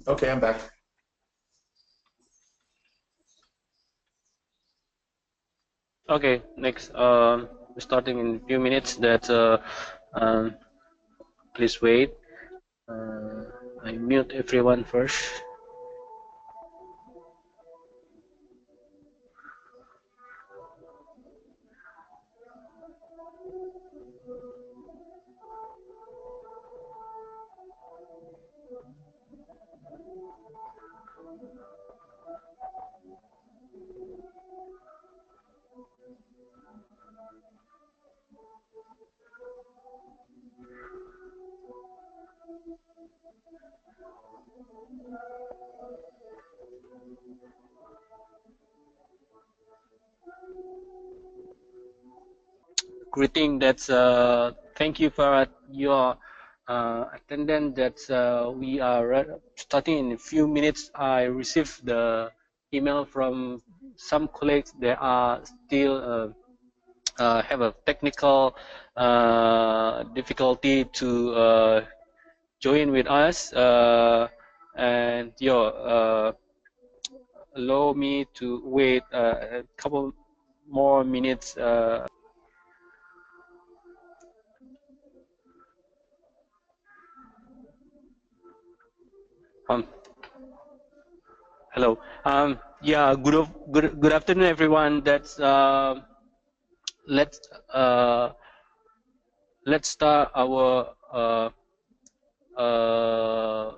Okay, I'm back. Okay, next, starting in a few minutes. Please wait. I mute everyone first. Greeting. Thank you for your attendance. We are starting in a few minutes. I received the email from some colleagues that are still have a technical difficulty to join with us, and allow me to wait a couple more minutes. Hello. Yeah. Good afternoon, everyone. Let's let's start our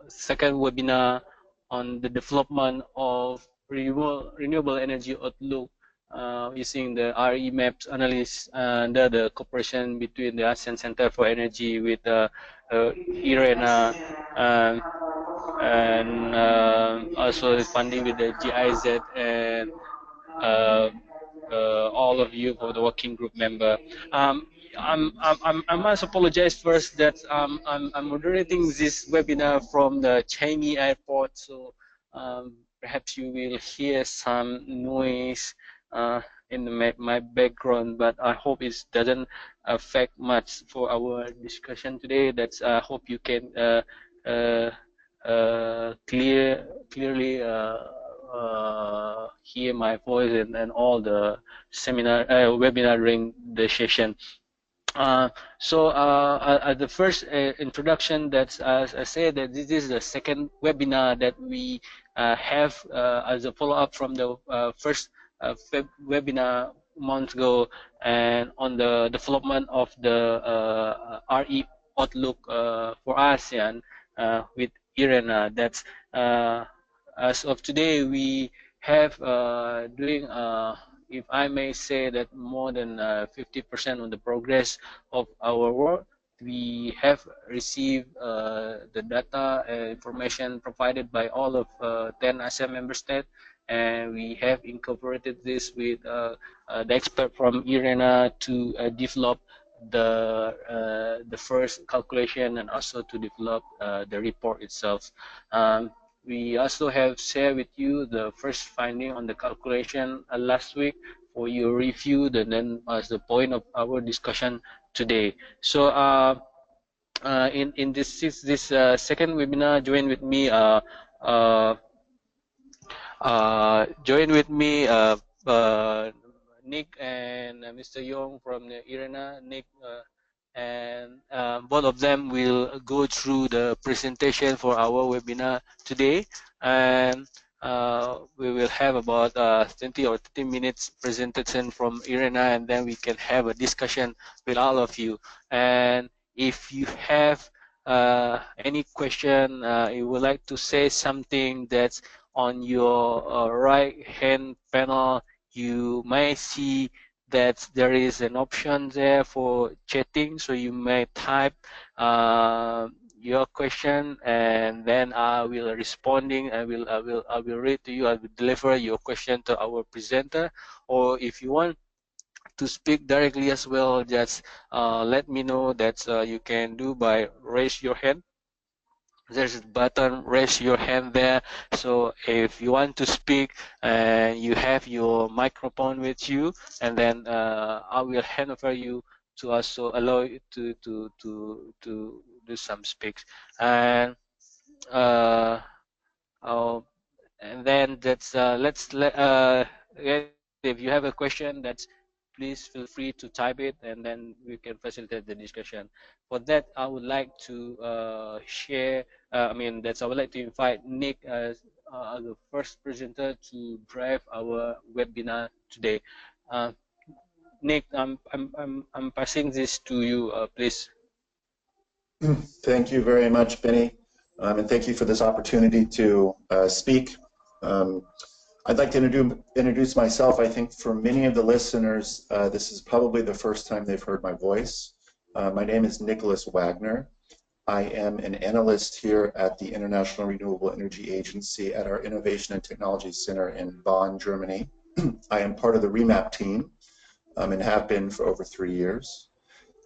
second webinar on the development of renewable energy outlook using the REmap analysis under the cooperation between the ASEAN Center for Energy with IRENA, and also funding with the GIZ and all of you for the working group member. I must apologize first that I'm moderating this webinar from the Changi airport, so perhaps you will hear some noise in my background, but I hope it doesn't affect much for our discussion today. I hope you can clearly hear my voice and all the webinar during the session. The first introduction, as I said, that this is the second webinar that we have as a follow-up from the first webinar months ago, and on the development of the RE outlook for ASEAN with IRENA. As of today, we have doing if I may say that more than 50% of the progress of our work. We have received the data information provided by all of 10 ASEAN member states, and we have incorporated this with the expert from IRENA to develop the first calculation and also to develop the report itself. We also have shared with you the first finding on the calculation last week for your review, and then as the point of our discussion today. So in this second webinar, join with me Nick and Mr. Yong from the IRENA. Nick and both of them will go through the presentation for our webinar today, and we will have about 20 or 30 minutes presentation from IRENA, and then we can have a discussion with all of you. And if you have any question, you would like to say something that's on your right hand panel, you may see that there is an option there for chatting, so you may type your question, and then I will responding. I will read to you. I will deliver your question to our presenter. Or if you want to speak directly as well, just let me know. That you can do by raise your hand. There's a button, raise your hand there. So if you want to speak and you have your microphone with you, and then I will hand over you to also allow you to do some speaks. And I'll and then that's if you have a question, that's please feel free to type it, and then we can facilitate the discussion. For that, I would like to share. I would like to invite Nick as the first presenter to drive our webinar today. Nick, I'm passing this to you, please. Thank you very much, Benny, and thank you for this opportunity to speak. I'd like to introduce myself. I think for many of the listeners, this is probably the first time they've heard my voice. My name is Nicholas Wagner. I am an analyst here at the International Renewable Energy Agency at our Innovation and Technology Center in Bonn, Germany. I am part of the REmap team and have been for over 3 years.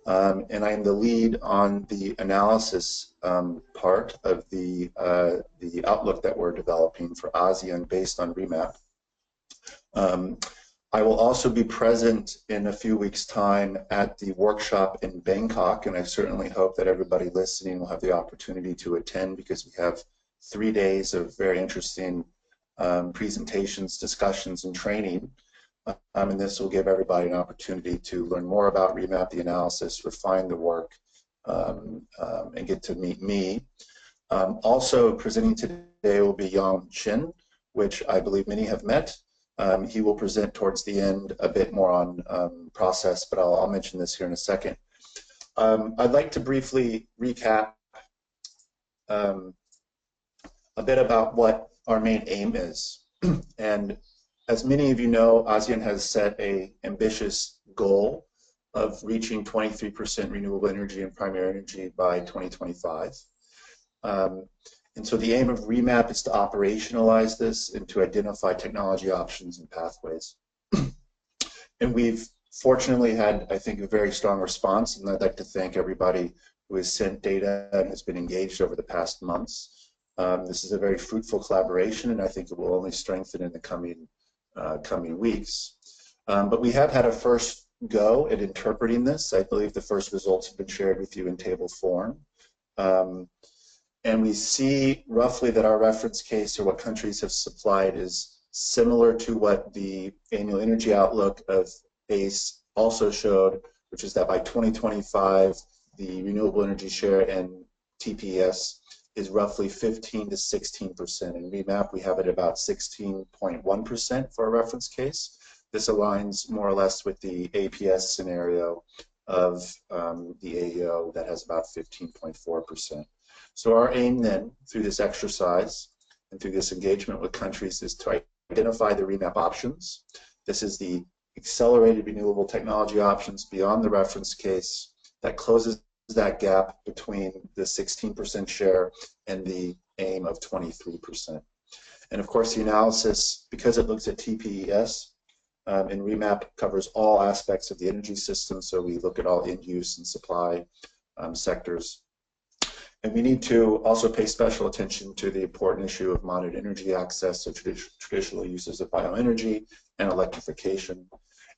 And I am the lead on the analysis part of the outlook that we're developing for ASEAN based on REmap. I will also be present in a few weeks' time at the workshop in Bangkok, and I certainly hope that everybody listening will have the opportunity to attend, because we have 3 days of very interesting presentations, discussions, and training. And this will give everybody an opportunity to learn more about REmap, the analysis, refine the work, and get to meet me. Also presenting today will be Yang Chen, which I believe many have met. He will present towards the end a bit more on process, but I'll mention this here in a second. I'd like to briefly recap a bit about what our main aim is. And as many of you know, ASEAN has set an ambitious goal of reaching 23% renewable energy and primary energy by 2025. And so the aim of REmap is to operationalize this and to identify technology options and pathways. And we've fortunately had, I think, a very strong response, and I'd like to thank everybody who has sent data and has been engaged over the past months. This is a very fruitful collaboration, and I think it will only strengthen in the coming weeks. But we have had a first go at interpreting this. I believe the first results have been shared with you in table form. And we see roughly that our reference case, or what countries have supplied, is similar to what the annual energy outlook of ACE also showed, which is that by 2025, the renewable energy share in TPS is roughly 15 to 16%. In REmap, we have it about 16.1% for a reference case. This aligns more or less with the APS scenario of the AEO that has about 15.4%. So our aim then, through this exercise and through this engagement with countries, is to identify the REmap options. This is the accelerated renewable technology options beyond the reference case that closes that gap between the 16% share and the aim of 23%. And of course, the analysis, because it looks at TPES, and REmap covers all aspects of the energy system, so we look at all in-use and supply sectors. And we need to also pay special attention to the important issue of monitored energy access, so traditional uses of bioenergy and electrification.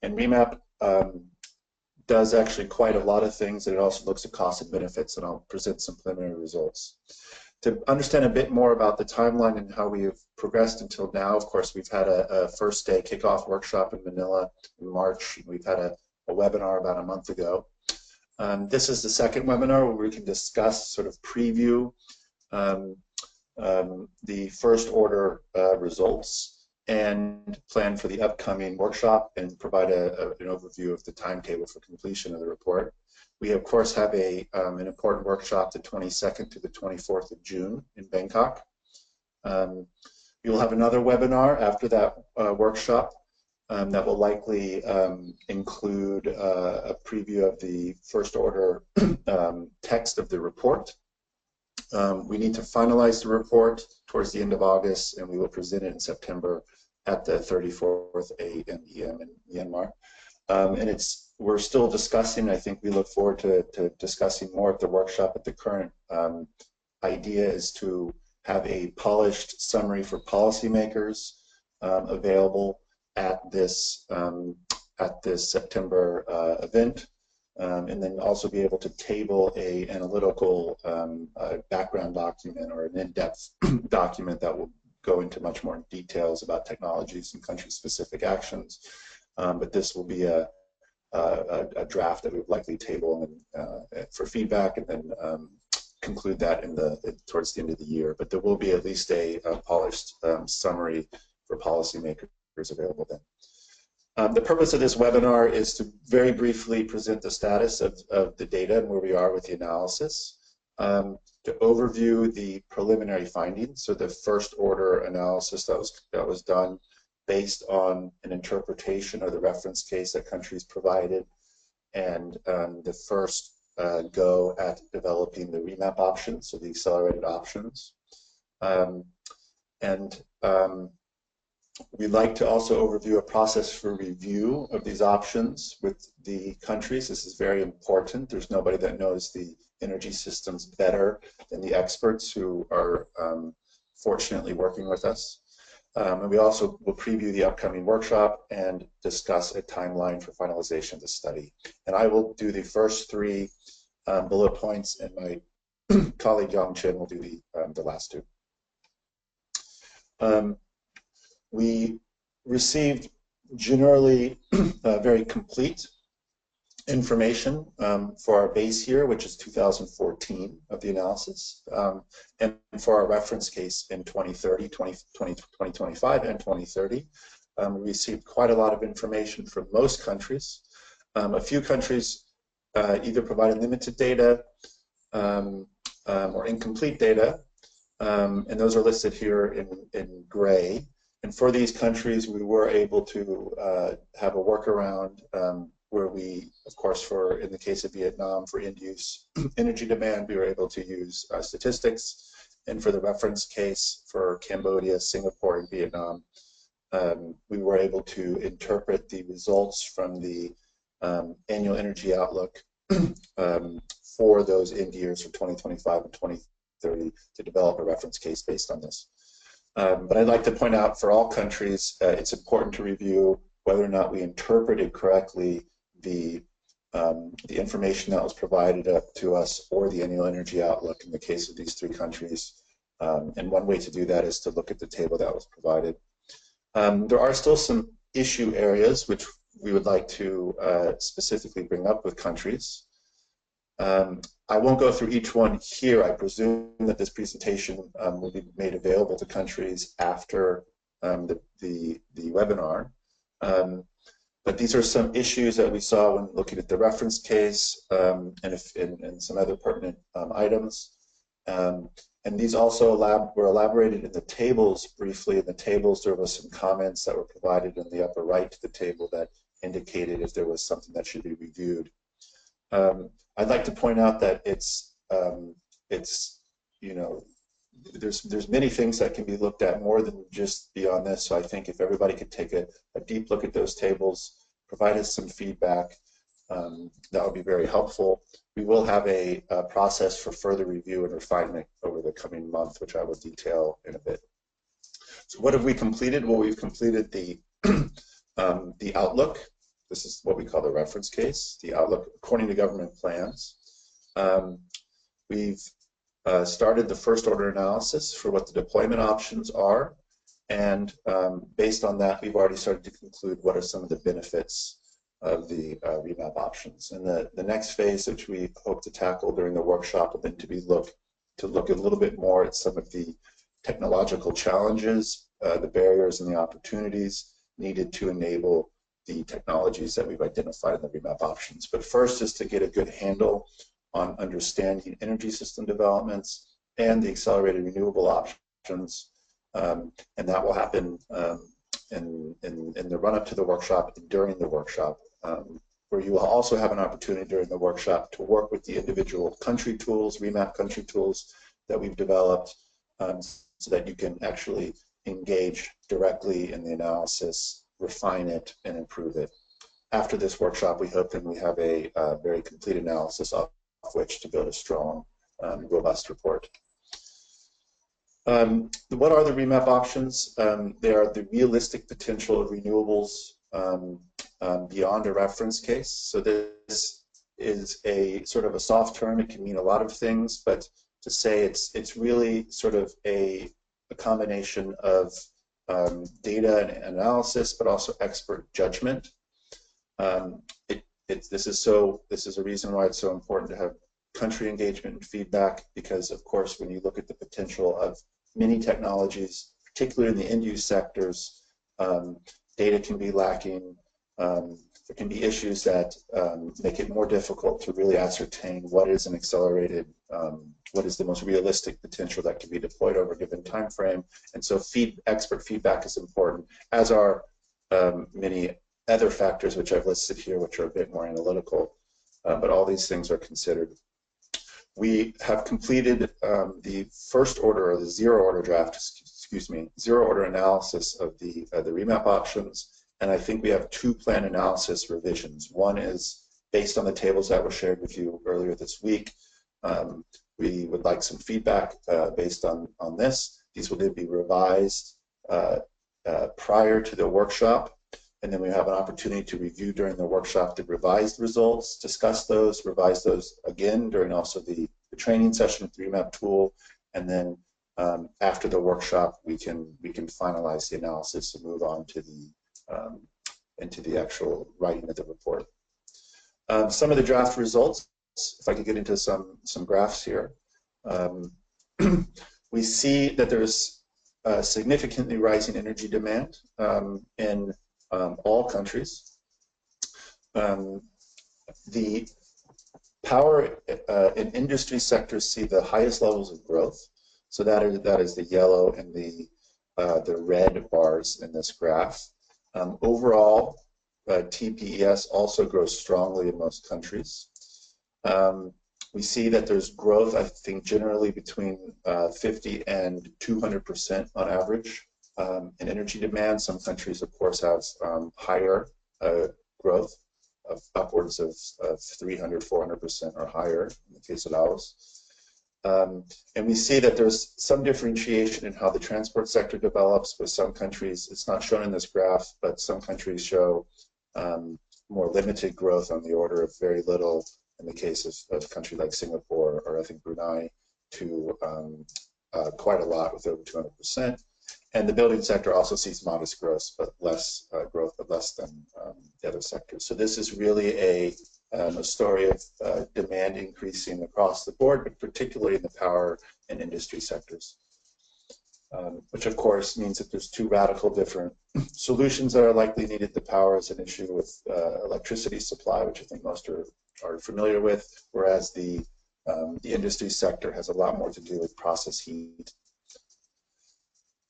And REmap does actually quite a lot of things, and it also looks at costs and benefits, and I'll present some preliminary results. To understand a bit more about the timeline and how we have progressed until now, of course, we've had a first day kickoff workshop in Manila in March. We've had a webinar about a month ago. This is the second webinar where we can discuss, sort of preview the first order results and plan for the upcoming workshop and provide an overview of the timetable for completion of the report. We, of course, have an important workshop the 22nd to the 24th of June in Bangkok. We will have another webinar after that workshop that will likely include a preview of the first order text of the report. We need to finalize the report towards the end of August, and we will present it in September at the 34th AMEM in Myanmar. And we're still discussing. I think we look forward to discussing more at the workshop. But the current idea is to have a polished summary for policymakers available at this September event, and then also be able to table an analytical background document or an in-depth document that will go into much more details about technologies and country-specific actions. But this will be a draft that we would likely table for feedback, and then conclude that towards the end of the year. But there will be at least a polished summary for policymakers available then. The purpose of this webinar is to very briefly present the status of the data and where we are with the analysis, to overview the preliminary findings, so the first order analysis that was done based on an interpretation of the reference case that countries provided, and the first go at developing the REmap options, so the accelerated options. We'd like to also overview a process for review of these options with the countries. This is very important. There's nobody that knows the energy systems better than the experts who are fortunately working with us. And we also will preview the upcoming workshop and discuss a timeline for finalization of the study. And I will do the first three bullet points, and my colleague Yang Chen will do the last two. We received generally very complete information for our base year, which is 2014 of the analysis, and for our reference case in 2030, 2025, and 2030. We received quite a lot of information from most countries. A few countries either provided limited data or incomplete data, and those are listed here in gray. And for these countries, we were able to have a workaround where we, of course, in the case of Vietnam, for end-use energy demand, we were able to use statistics. And for the reference case for Cambodia, Singapore, and Vietnam, we were able to interpret the results from the annual energy outlook for those end years for 2025 and 2030 to develop a reference case based on this. But I'd like to point out for all countries, it's important to review whether or not we interpreted correctly the information that was provided to us for the annual energy outlook in the case of these three countries. And one way to do that is to look at the table that was provided. There are still some issue areas which we would like to specifically bring up with countries. I won't go through each one here. I presume that this presentation will be made available to countries after the webinar. But these are some issues that we saw when looking at the reference case and some other pertinent items. And these also were elaborated in the tables briefly. In the tables, there was some comments that were provided in the upper right to the table that indicated if there was something that should be reviewed. I'd like to point out that it's you know, there's many things that can be looked at more than just beyond this. So I think if everybody could take a deep look at those tables, provide us some feedback, that would be very helpful. We will have a process for further review and refinement over the coming month, which I will detail in a bit. So what have we completed? Well, we've completed the outlook. This is what we call the reference case, the outlook according to government plans. We've started the first order analysis for what the deployment options are, and based on that, we've already started to conclude what are some of the benefits of the REmap options. And the next phase, which we hope to tackle during the workshop, will then look a little bit more at some of the technological challenges, the barriers and the opportunities needed to enable the technologies that we've identified in the REmap options. But first, just to get a good handle on understanding energy system developments and the accelerated renewable options, and that will happen in the run-up to the workshop and during the workshop, where you will also have an opportunity during the workshop to work with the individual country tools, REmap country tools that we've developed, so that you can actually engage directly in the analysis, refine it, and improve it. After this workshop, we hope that we have a very complete analysis of which to build a strong, robust report. What are the REmap options? They are the realistic potential of renewables beyond a reference case. So this is a sort of a soft term. It can mean a lot of things, but to say it's really sort of a combination of data and analysis, but also expert judgment. This is a reason why it's so important to have country engagement and feedback, because of course when you look at the potential of many technologies, particularly in the end-use sectors, data can be lacking. There can be issues that make it more difficult to really ascertain what is an accelerated, what is the most realistic potential that can be deployed over a given time frame. And so expert feedback is important, as are many other factors which I've listed here, which are a bit more analytical, but all these things are considered. We have completed the first order, or the zero order draft, excuse me, zero order analysis of the REmap options. And I think we have two plan analysis revisions. One is based on the tables that were shared with you earlier this week. We would like some feedback based on this. These will then be revised prior to the workshop, and then we have an opportunity to review during the workshop the revised results, discuss those, revise those again during also the training session with the REmap tool, and then after the workshop we can finalize the analysis and move on to the into the actual writing of the report. Some of the draft results, if I could get into some graphs here, we see that there's significantly rising energy demand in all countries. The power and industry sectors see the highest levels of growth. So that is the yellow and the red bars in this graph. Overall, TPES also grows strongly in most countries. We see that there's growth, I think, generally between 50 and 200% on average in energy demand. Some countries, of course, have higher growth of upwards of 300, 400% or higher in the case of Laos. And we see that there's some differentiation in how the transport sector develops. With some countries, it's not shown in this graph, but some countries show more limited growth on the order of very little in the case of a country like Singapore, or I think Brunei, to quite a lot with over 200%. And the building sector also sees modest growth, but less than the other sectors. So this is really a story of demand increasing across the board, but particularly in the power and industry sectors, which of course means that there's two radical different solutions that are likely needed. The power is an issue with electricity supply, which I think most are familiar with, whereas the industry sector has a lot more to do with process heat.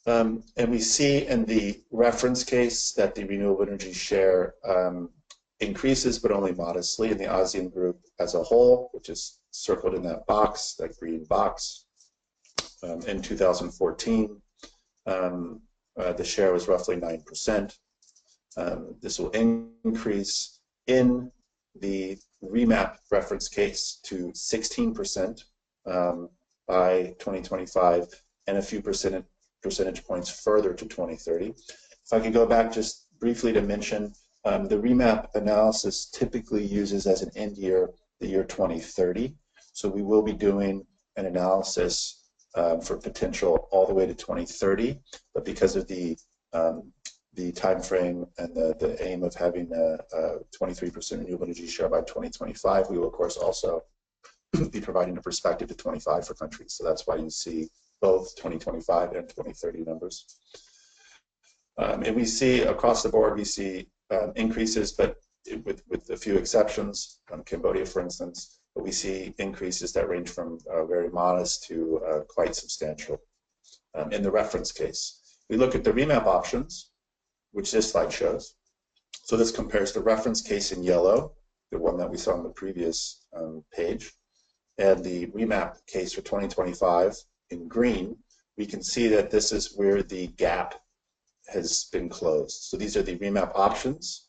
And we see in the reference case that the renewable energy share increases, but only modestly in the ASEAN group as a whole, which is circled in that box, that green box. In 2014, the share was roughly 9%. This will increase in the REmap reference case to 16% by 2025, and a few percentage points further to 2030. If I could go back just briefly to mention, the REmap analysis typically uses as an end year the year 2030. So we will be doing an analysis for potential all the way to 2030, but because of the time frame and the aim of having a 23% renewable energy share by 2025, we will of course also be providing a perspective to 25 for countries. So that's why you see both 2025 and 2030 numbers. And we see across the board, we see increases, but with a few exceptions, Cambodia, for instance, but we see increases that range from very modest to quite substantial in the reference case. We look at the REmap options, which this slide shows. So this compares the reference case in yellow, the one that we saw on the previous page, and the REmap case for 2025 in green. We can see that this is where the gap has been closed. So these are the REmap options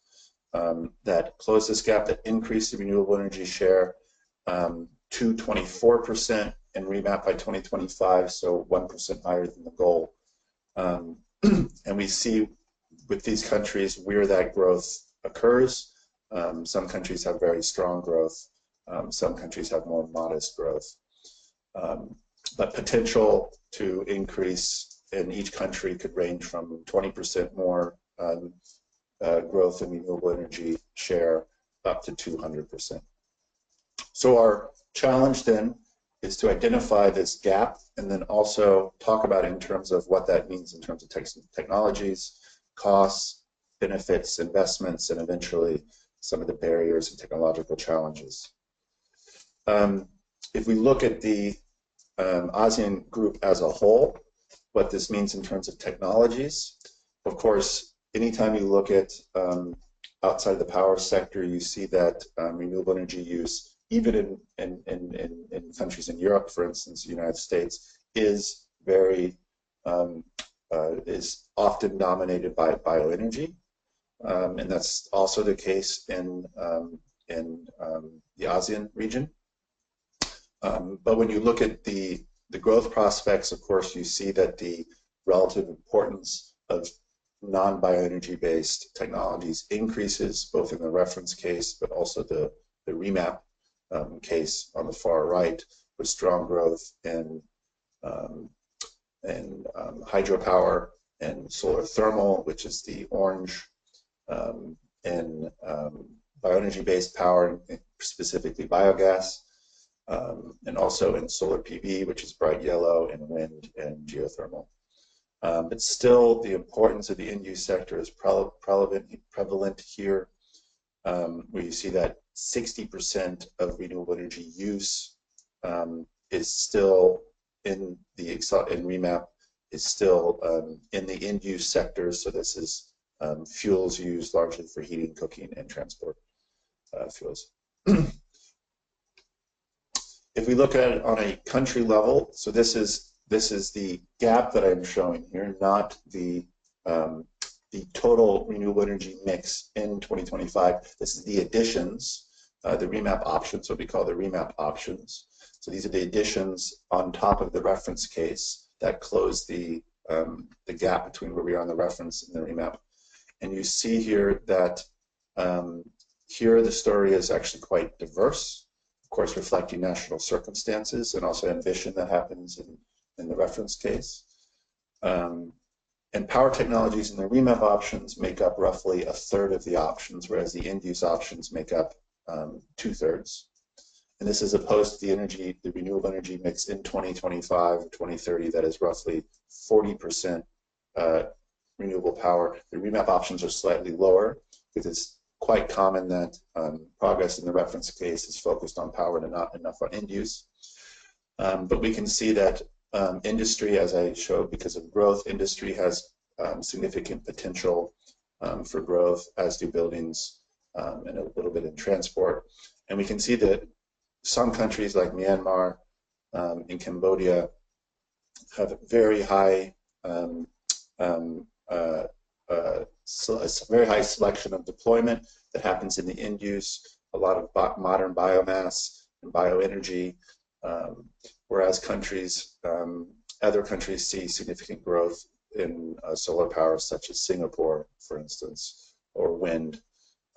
that close this gap, that increase the renewable energy share to 24% in REmap by 2025, so 1% higher than the goal. And we see with these countries where that growth occurs. Some countries have very strong growth. Some countries have more modest growth. But potential to increase in each country could range from 20% more growth in renewable energy share up to 200%. So our challenge then is to identify this gap and then also talk about it in terms of what that means in terms of technologies, costs, benefits, investments, and eventually some of the barriers and technological challenges. If we look at the ASEAN group as a whole, what this means in terms of technologies, of course, anytime you look at outside the power sector, you see that renewable energy use, even in countries in Europe, for instance, the United States, is very is often dominated by bioenergy, and that's also the case in the ASEAN region. But when you look at the growth prospects, of course, you see that the relative importance of non-bioenergy based technologies increases both in the reference case, but also the REmap case on the far right, with strong growth in hydropower and solar thermal, which is the orange, and bioenergy-based power, specifically biogas, and also in solar PV, which is bright yellow, and wind and geothermal. But still, the importance of the end-use sector is prevalent here, where you see that 60% of renewable energy use is still in REmap, is still in the end-use sector. So this is fuels used largely for heating, cooking, and transport fuels. If we look at it on a country level, so this is the gap that I'm showing here, not the total renewable energy mix in 2025. This is the additions, the REmap options, what we call the REmap options. So these are the additions on top of the reference case that close the gap between where we are on the reference and the REmap. And you see here that here the story is actually quite diverse, of course reflecting national circumstances and also ambition that happens in the reference case. And power technologies in the REmap options make up roughly 1/3 of the options, whereas the end-use options make up 2/3. And this is opposed to the renewable energy mix in 2025 or 2030 that is roughly 40% renewable power. The REmap options are slightly lower because it's quite common that progress in the reference case is focused on power and not enough on end use. But we can see that industry, as I showed, because of growth, industry has significant potential for growth, as do buildings and a little bit in transport. And we can see that some countries like Myanmar and Cambodia have very high very high selection of deployment that happens in the end use, a lot of modern biomass and bioenergy, whereas other countries see significant growth in solar power, such as Singapore, for instance, or wind.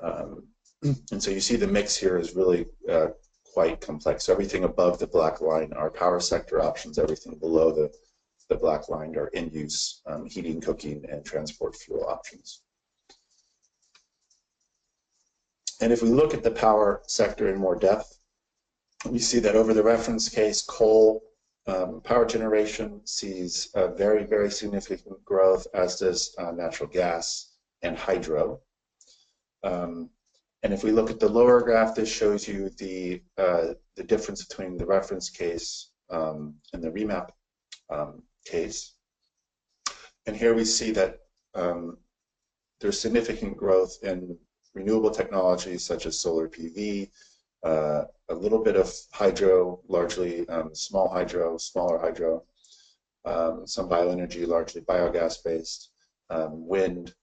And so you see the mix here is really quite complex. So everything above the black line are power sector options, everything below the black line are end-use heating, cooking, and transport fuel options. And if we look at the power sector in more depth, we see that over the reference case, coal power generation sees very, very significant growth, as does natural gas and hydro. And if we look at the lower graph, this shows you the difference between the reference case and the REmap case. And here we see that there's significant growth in renewable technologies such as solar PV, a little bit of hydro, largely smaller hydro, some bioenergy, largely biogas-based, wind,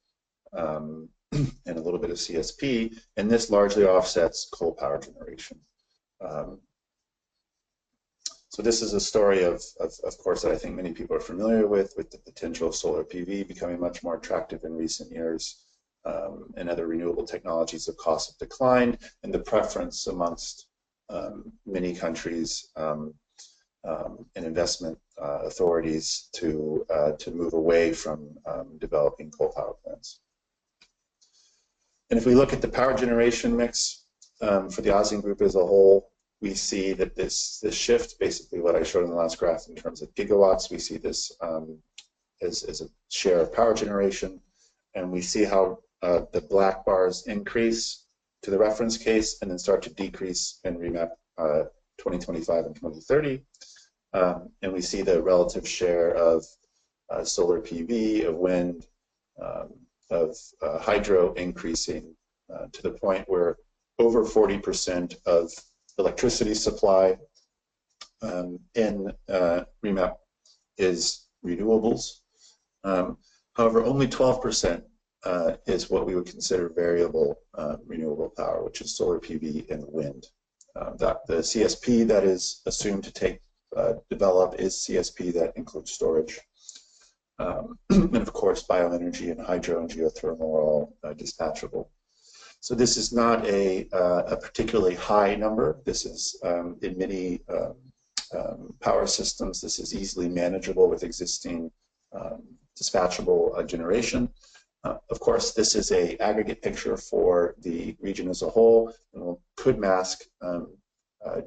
and a little bit of CSP, and this largely offsets coal power generation. So this is a story of course, that I think many people are familiar with the potential of solar PV becoming much more attractive in recent years, and other renewable technologies of costs have declined, and the preference amongst many countries and investment authorities to move away from developing coal power plants. And if we look at the power generation mix for the ASEAN group as a whole, we see that this shift, basically what I showed in the last graph in terms of gigawatts, we see this as a share of power generation, and we see how the black bars increase to the reference case and then start to decrease in REmap 2025 and 2030. And we see the relative share of solar PV, of wind, of hydro increasing to the point where over 40% of electricity supply in REmap is renewables. However, only 12% is what we would consider variable renewable power, which is solar PV and wind. The CSP that is assumed to develop is CSP that includes storage. And of course, bioenergy and hydro and geothermal are all dispatchable. So this is not a particularly high number. This is, in many power systems, this is easily manageable with existing dispatchable generation. Of course, this is an aggregate picture for the region as a whole, and could mask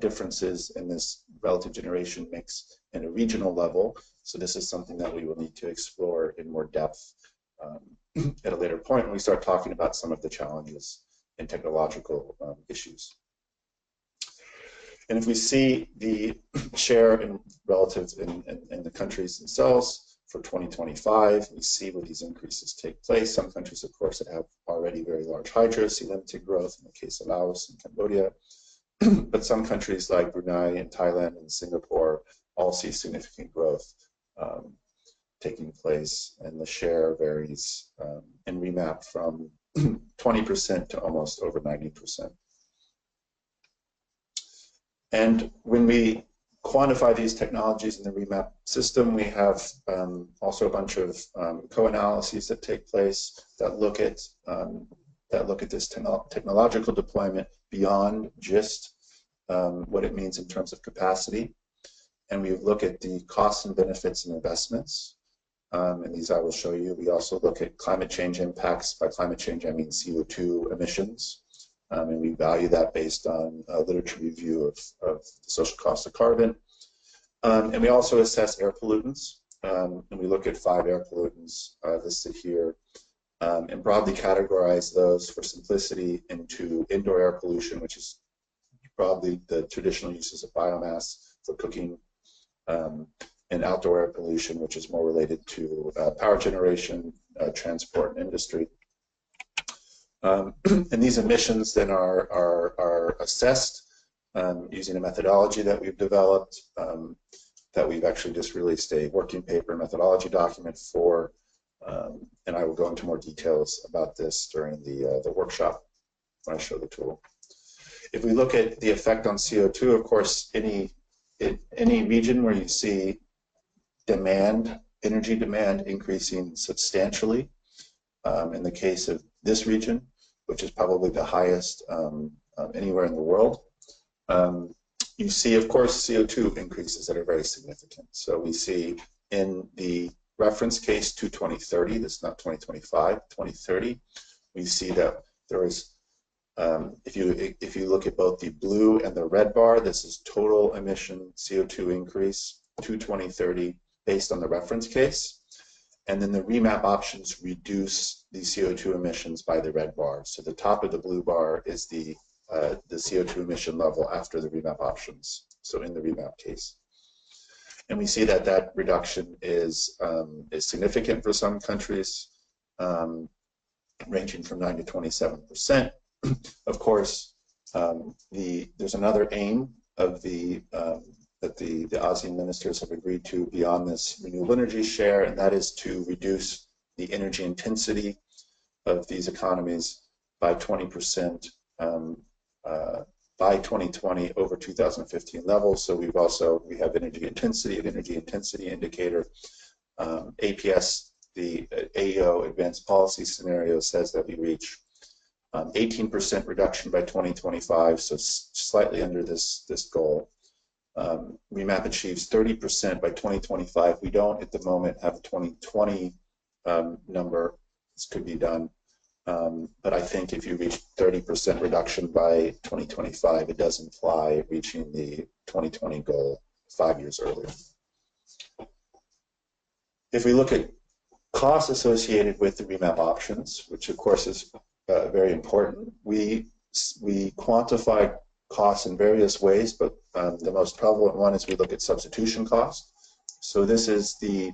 differences in this relative generation mix in a regional level. So this is something that we will need to explore in more depth at a later point when we start talking about some of the challenges and technological issues. And if we see the share in relative in the countries themselves for 2025, we see where these increases take place. Some countries, of course, that have already very large hydro see limited growth in the case of Laos and Cambodia. But some countries like Brunei and Thailand and Singapore all see significant growth taking place, and the share varies in REmap from 20% to almost over 90%. And when we quantify these technologies in the REmap system, we have also a bunch of co-analyses that take place that look at this technological deployment beyond just what it means in terms of capacity. And we look at the costs and benefits and investments. And these I will show you. We also look at climate change impacts. By climate change, I mean CO2 emissions. And we value that based on a literature review of the social cost of carbon. And we also assess air pollutants. And we look at 5 air pollutants listed here, and broadly categorize those for simplicity into indoor air pollution, which is probably the traditional uses of biomass for cooking, and outdoor air pollution, which is more related to power generation, transport, and industry. And these emissions then are assessed using a methodology that we've developed, that we've actually just released a working paper methodology document for, and I will go into more details about this during the workshop when I show the tool. If we look at the effect on CO2, of course, any region where you see energy demand increasing substantially, in the case of this region, which is probably the highest anywhere in the world, you see, of course, CO2 increases that are very significant. So we see in the reference case to 2030, this is not 2025, 2030, we see that there is, if you look at both the blue and the red bar, this is total emission CO2 increase to 2030 based on the reference case. And then the REmap options reduce the CO2 emissions by the red bar. So the top of the blue bar is the CO2 emission level after the REmap options, so in the REmap case. And we see that that reduction is significant for some countries, ranging from 9 to 27%. Of course, there's another aim of that the ASEAN ministers have agreed to beyond this renewable energy share, and that is to reduce the energy intensity of these economies by 20% by 2020 over 2015 levels. So we have an energy intensity indicator. APS, the AEO Advanced Policy Scenario, says that we reach 18% reduction by 2025, so slightly under this goal. REmap achieves 30% by 2025. We don't at the moment have a 2020 number. This could be done. But I think if you reach 30% reduction by 2025, it does imply reaching the 2020 goal 5 years earlier. If we look at costs associated with the REmap options, which of course is very important, we quantify costs in various ways, but the most prevalent one is we look at substitution cost. So this is the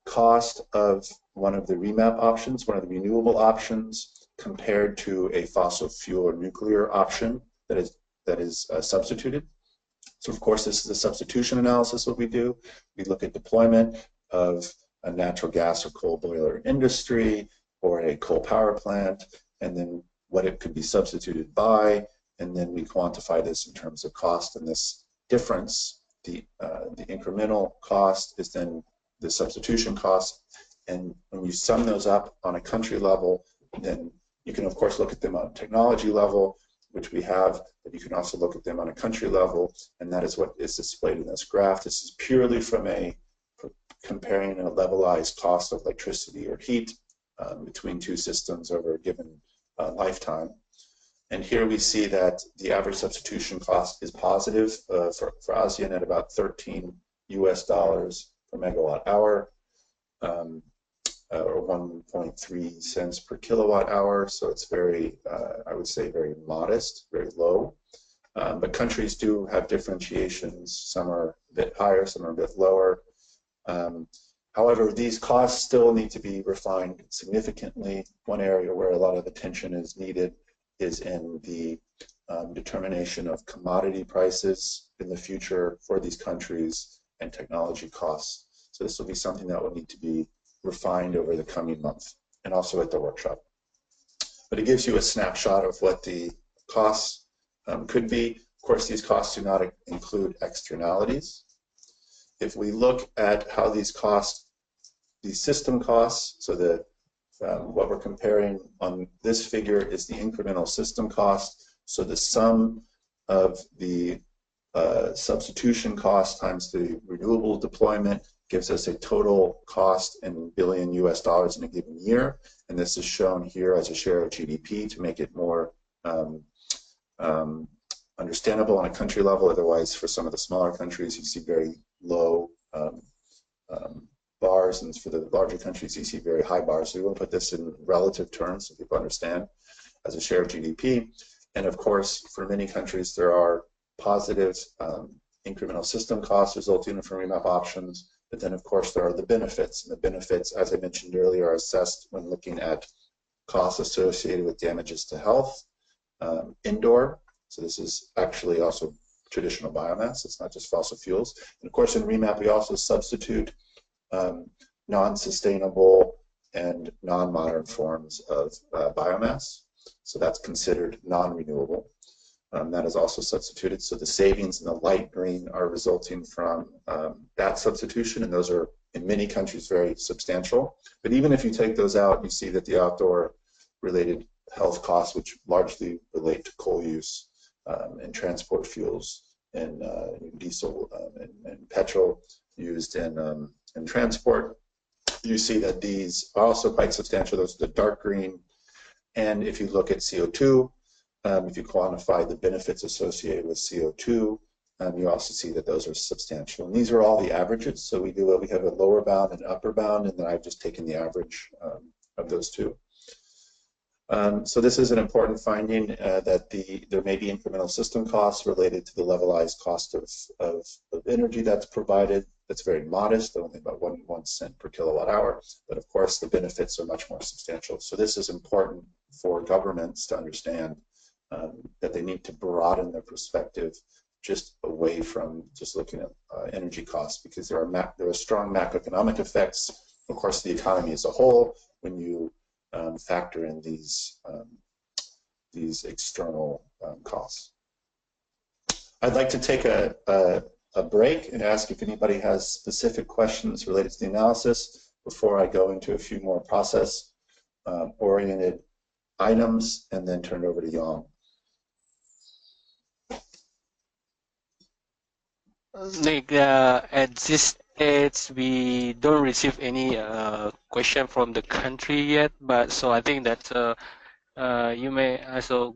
cost of one of the REmap options, one of the renewable options, compared to a fossil fuel or nuclear option that is substituted. So of course this is a substitution analysis what we do. We look at deployment of a natural gas or coal boiler industry or a coal power plant, and then what it could be substituted by, and then we quantify this in terms of cost, and this difference, the incremental cost, is then the substitution cost. And when you sum those up on a country level, then you can of course look at them on a technology level, which we have, but you can also look at them on a country level, and that is what is displayed in this graph. This is purely from comparing a levelized cost of electricity or heat between two systems over a given lifetime. And here we see that the average substitution cost is positive for ASEAN at about $13 per megawatt hour, or 1.3 cents per kilowatt hour. So it's very, I would say, very modest, very low. But countries do have differentiations. Some are a bit higher, some are a bit lower. However, these costs still need to be refined significantly. One area where a lot of attention is needed is in the determination of commodity prices in the future for these countries and technology costs. So this will be something that will need to be refined over the coming month and also at the workshop. But it gives you a snapshot of what the costs could be. Of course, these costs do not include externalities. If we look at how these costs, these system costs, so what we're comparing on this figure is the incremental system cost. So the sum of the substitution cost times the renewable deployment gives us a total cost in billion US dollars in a given year. And this is shown here as a share of GDP to make it more understandable on a country level. Otherwise, for some of the smaller countries, you see very low bars, and for the larger countries, you see very high bars. So we will put this in relative terms so people understand as a share of GDP. And of course, for many countries, there are positive incremental system costs resulting from REmap options. But then, of course, there are the benefits. And the benefits, as I mentioned earlier, are assessed when looking at costs associated with damages to health, indoor. So this is actually also traditional biomass. It's not just fossil fuels. And of course, in REmap, we also substitute non-sustainable and non-modern forms of biomass. So that's considered non-renewable. That is also substituted. So the savings in the light green are resulting from that substitution, and those are in many countries very substantial. But even if you take those out, you see that the outdoor-related health costs, which largely relate to coal use and transport fuels and diesel and petrol used in transport, you see that these are also quite substantial. Those are the dark green. And if you look at CO2, if you quantify the benefits associated with CO2, you also see that those are substantial. And these are all the averages. So we have a lower bound and upper bound, and then I've just taken the average of those two. So this is an important finding that there may be incremental system costs related to the levelized cost of energy that's provided. That's very modest, only about 1 cent per kilowatt hour. But of course, the benefits are much more substantial. So this is important for governments to understand that they need to broaden their perspective just away from just looking at energy costs, because there are strong macroeconomic effects, of course, the economy as a whole, when you factor in these external costs. I'd like to take a break and ask if anybody has specific questions related to the analysis before I go into a few more process-oriented items, and then turn it over to Yang. Nick, at this stage, we don't receive any question from the country yet, but so I think that you may also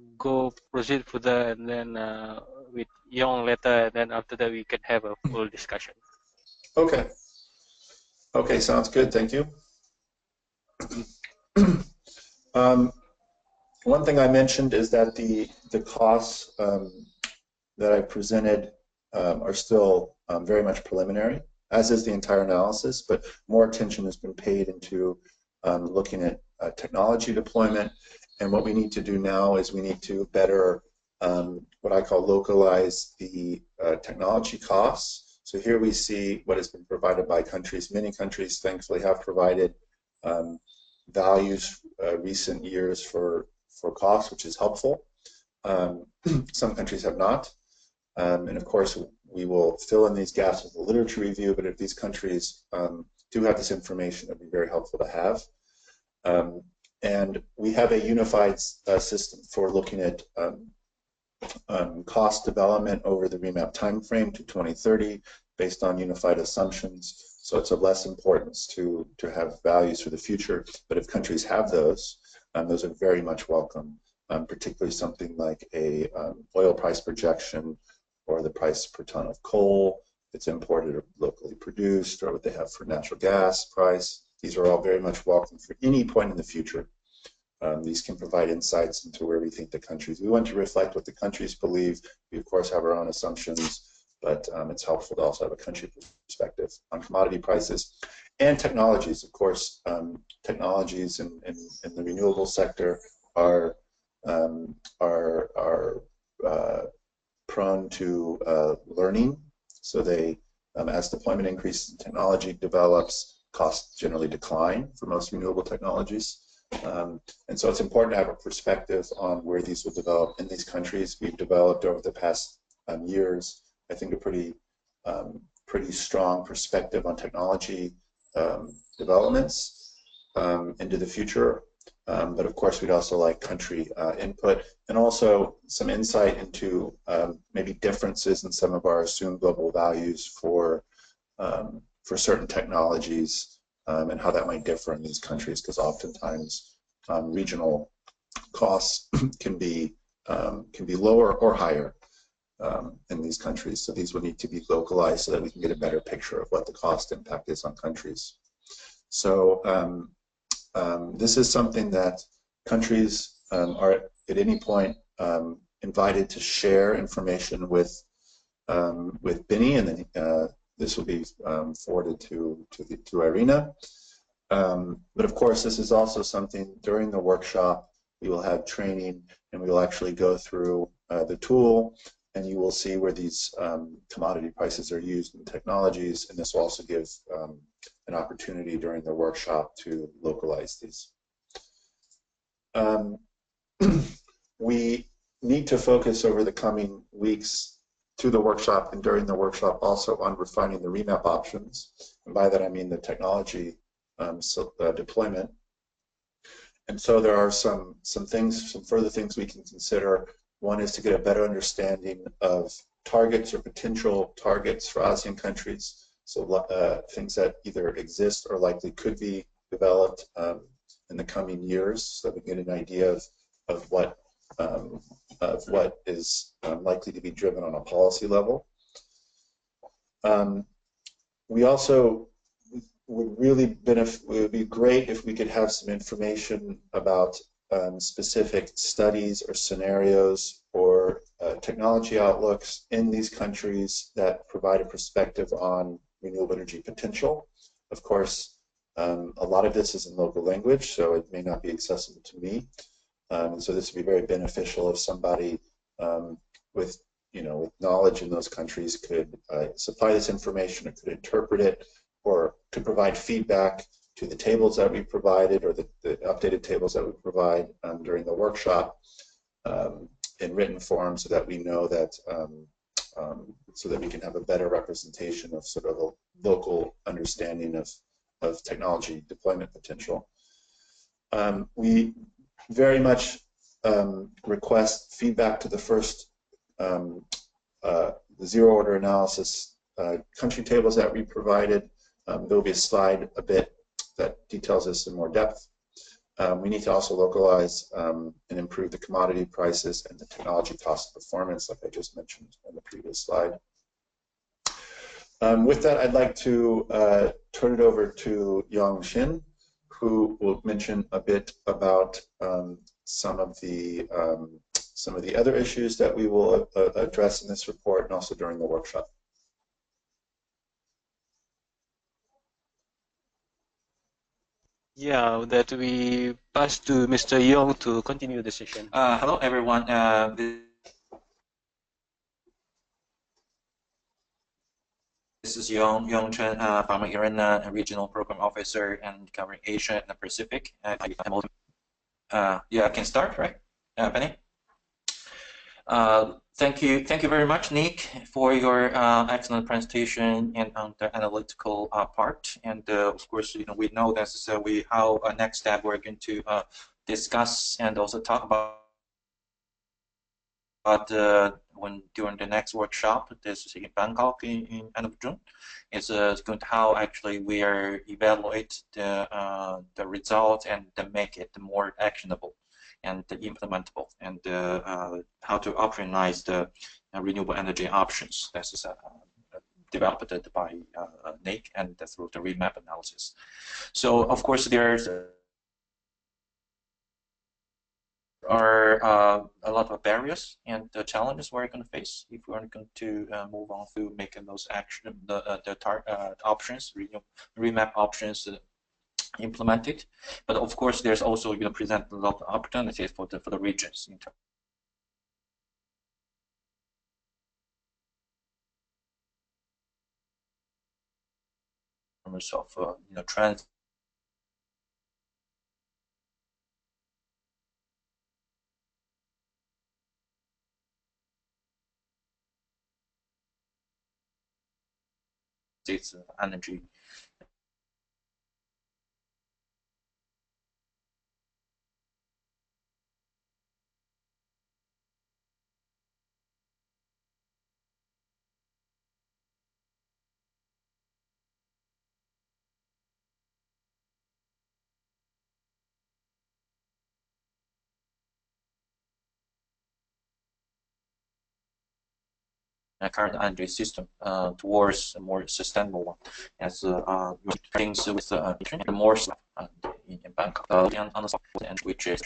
proceed further, and then with Young later, and then after that we can have a full discussion. Okay. Okay, sounds good. Thank you. One thing I mentioned is that the costs that I presented are still very much preliminary, as is the entire analysis, but more attention has been paid into looking at technology deployment. And what we need to do now is we need to better what I call localize the technology costs. So here we see what has been provided by countries. Many countries, thankfully, have provided values recent years for costs, which is helpful. Some countries have not. And of course, we will fill in these gaps with a literature review, but if these countries do have this information, it would be very helpful to have. And we have a unified system for looking at cost development over the REmap timeframe to 2030 based on unified assumptions. So it's of less importance to have values for the future, but if countries have those are very much welcome, particularly something like a oil price projection, or the price per ton of coal that's imported or locally produced, or what they have for natural gas price. These are all very much welcome for any point in the future. These can provide insights into where we think the countries, we want to reflect what the countries believe. We of course have our own assumptions, but it's helpful to also have a country perspective on commodity prices and technologies. Of course, technologies in the renewable sector are prone to learning. So they, as deployment increases and technology develops, costs generally decline for most renewable technologies. And so it's important to have a perspective on where these will develop in these countries. We've developed over the past years, I think, a pretty strong perspective on technology developments into the future. But of course, we'd also like country input and also some insight into maybe differences in some of our assumed global values for certain technologies and how that might differ in these countries, because oftentimes regional costs can be lower or higher in these countries. So these would need to be localized so that we can get a better picture of what the cost impact is on countries. So this is something that countries are at any point invited to share information with BINI, and then this will be forwarded to IRENA. But of course, this is also something during the workshop we will have training, and we will actually go through the tool, and you will see where these commodity prices are used in technologies, and this will also give an opportunity during the workshop to localize these. We need to focus over the coming weeks to the workshop and during the workshop also on refining the REmap options, and by that I mean the technology deployment. And so there are some further things we can consider. One is to get a better understanding of targets or potential targets for ASEAN countries, so things that either exist or likely could be developed in the coming years, so that we get an idea of what is likely to be driven on a policy level. We also it would be great if we could have some information about specific studies or scenarios or technology outlooks in these countries that provide a perspective on renewable energy potential. Of course, a lot of this is in local language, so it may not be accessible to me. So this would be very beneficial if somebody with with knowledge in those countries could supply this information or could interpret it or could provide feedback to the tables that we provided or the updated tables that we provide during the workshop in written form so that we know that so that we can have a better representation of sort of a local understanding of technology deployment potential. We very much request feedback to the first the zero order analysis country tables that we provided. There will be a slide a bit that details this in more depth. We need to also localize and improve the commodity prices and the technology cost performance, like I just mentioned in the previous slide. With that, I'd like to turn it over to Yang Xin, who will mention a bit about some of the other issues that we will address in this report and also during the workshop. Yeah, that we pass to Mr. Yong to continue the session. Hello, everyone. This is Yong Chen from IRENA, Regional Program Officer and covering Asia and the Pacific. Yeah, I can start, right, Penny? Thank you very much, Nick, for your excellent presentation and on the analytical part. And of course, we know that's how next step we're going to discuss and also talk about during the next workshop. This is in Bangkok in end of June. It's going to how actually we are evaluate the results and to make it more actionable and implementable, and how to optimize the renewable energy options. That is developed by Nick and through the REmap analysis. So of course there's are a lot of barriers and the challenges we're going to face if we're going to move on through making those action options, REmap options implemented. But of course, there's also present a lot of opportunities for the regions in terms of trends. Its energy current energy system towards a more sustainable one, as things with the more in Bangkok and which is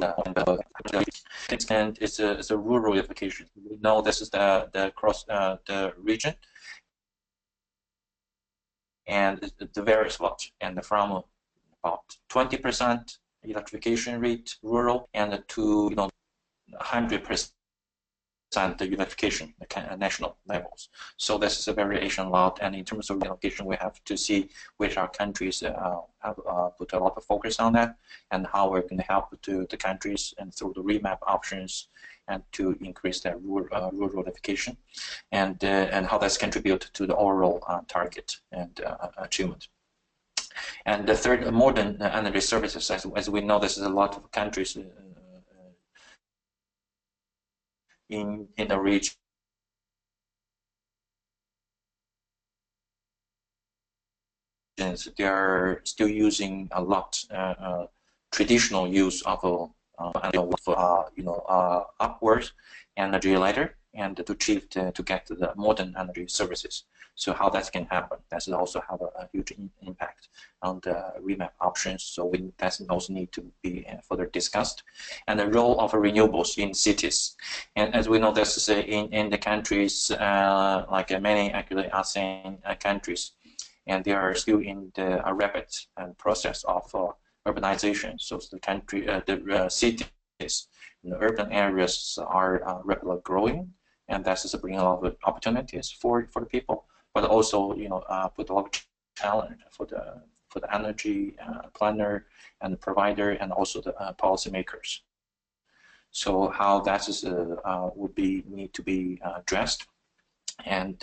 and it's a rural application. We know this is the cross the region, and it varies a lot, and from about 20% electrification rate rural and to 100% the electrification national levels. So this is a variation a lot, and in terms of allocation, we have to see which our countries have put a lot of focus on that, and how we're going to help to the countries and through the REmap options and to increase their rural electrification, and how that's contribute to the overall target and achievement. And the third, modern energy services, as we know, this is a lot of countries in the region they are still using a lot traditional use of upwards energy ladder and to achieve to get to the modern energy services. So how that can happen, that also have a huge impact on the remap options. So that also need to be further discussed. And the role of renewables in cities. And as we know, that's in the countries like many actually ASEAN countries, and they are still in the rapid process of urbanization. So the country, the cities, the urban areas are rapidly growing, and that's just bringing a lot of opportunities for the people, but also put a lot of challenge for the energy planner and the provider, and also the policymakers. So how that is would need to be addressed, and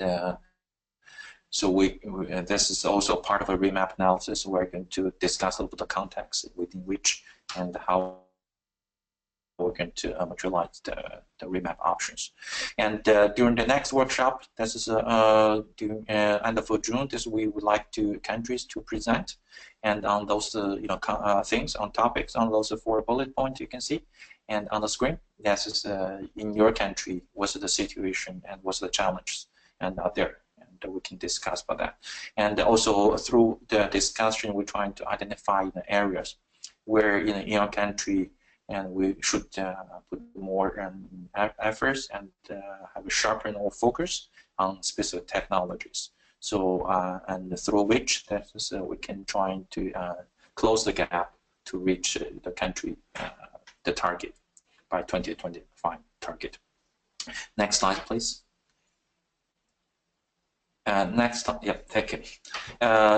so this is also part of a remap analysis. We're going to discuss a little bit the context within which and how we're going to materialize the remap options. And during the next workshop, this is during end of June, we would like countries to present, and on those things, on topics, on those 4 bullet points you can see, and on the screen, this is in your country, what's the situation and what's the challenges, and out there. We can discuss about that. And also through the discussion, we're trying to identify the areas where in your country and we should put more efforts and have a sharper focus on specific technologies. So and through which we can try to close the gap to reach the country the target by 2025 target. Next slide, please. Next, yeah, thank you.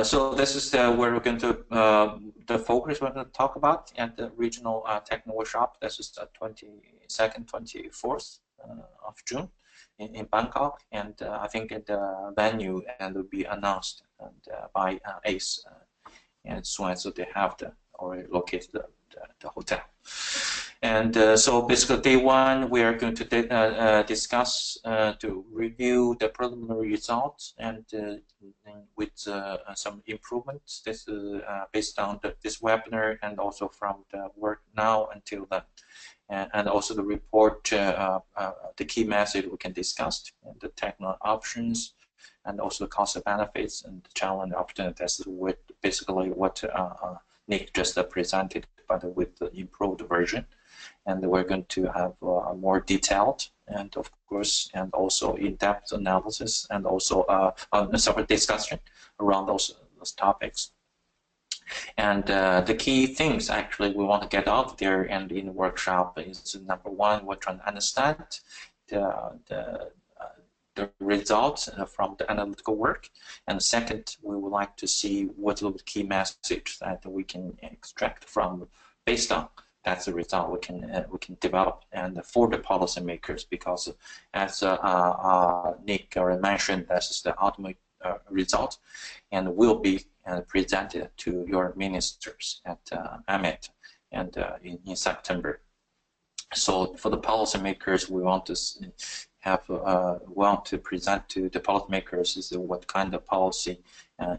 So this is where we're going to the focus we're going to talk about at the regional technical workshop. This is the 22nd, 24th of June in Bangkok, and I think the venue and will be announced by ACE as soon as they have already located the hotel. And so basically day 1, we are going to discuss to review the preliminary results and with some improvements. This is based on this webinar and also from the work now until then. And also the report, the key message we can discuss, and the technical options, and also the cost and benefits and the challenge opportunities with basically what Nick just presented, but with the improved version. And we're going to have a more detailed and of course and also in-depth analysis and also a separate discussion around those topics. And the key things actually we want to get out there and in the workshop is number 1, we're trying to understand the results from the analytical work, and second, we would like to see what are the key messages that we can extract from based on that's the result we can develop and for the policymakers, because as Nick already mentioned, that's the ultimate result and will be presented to your ministers at AMET and in September. So for the policymakers, we want to present to the policymakers is what kind of policy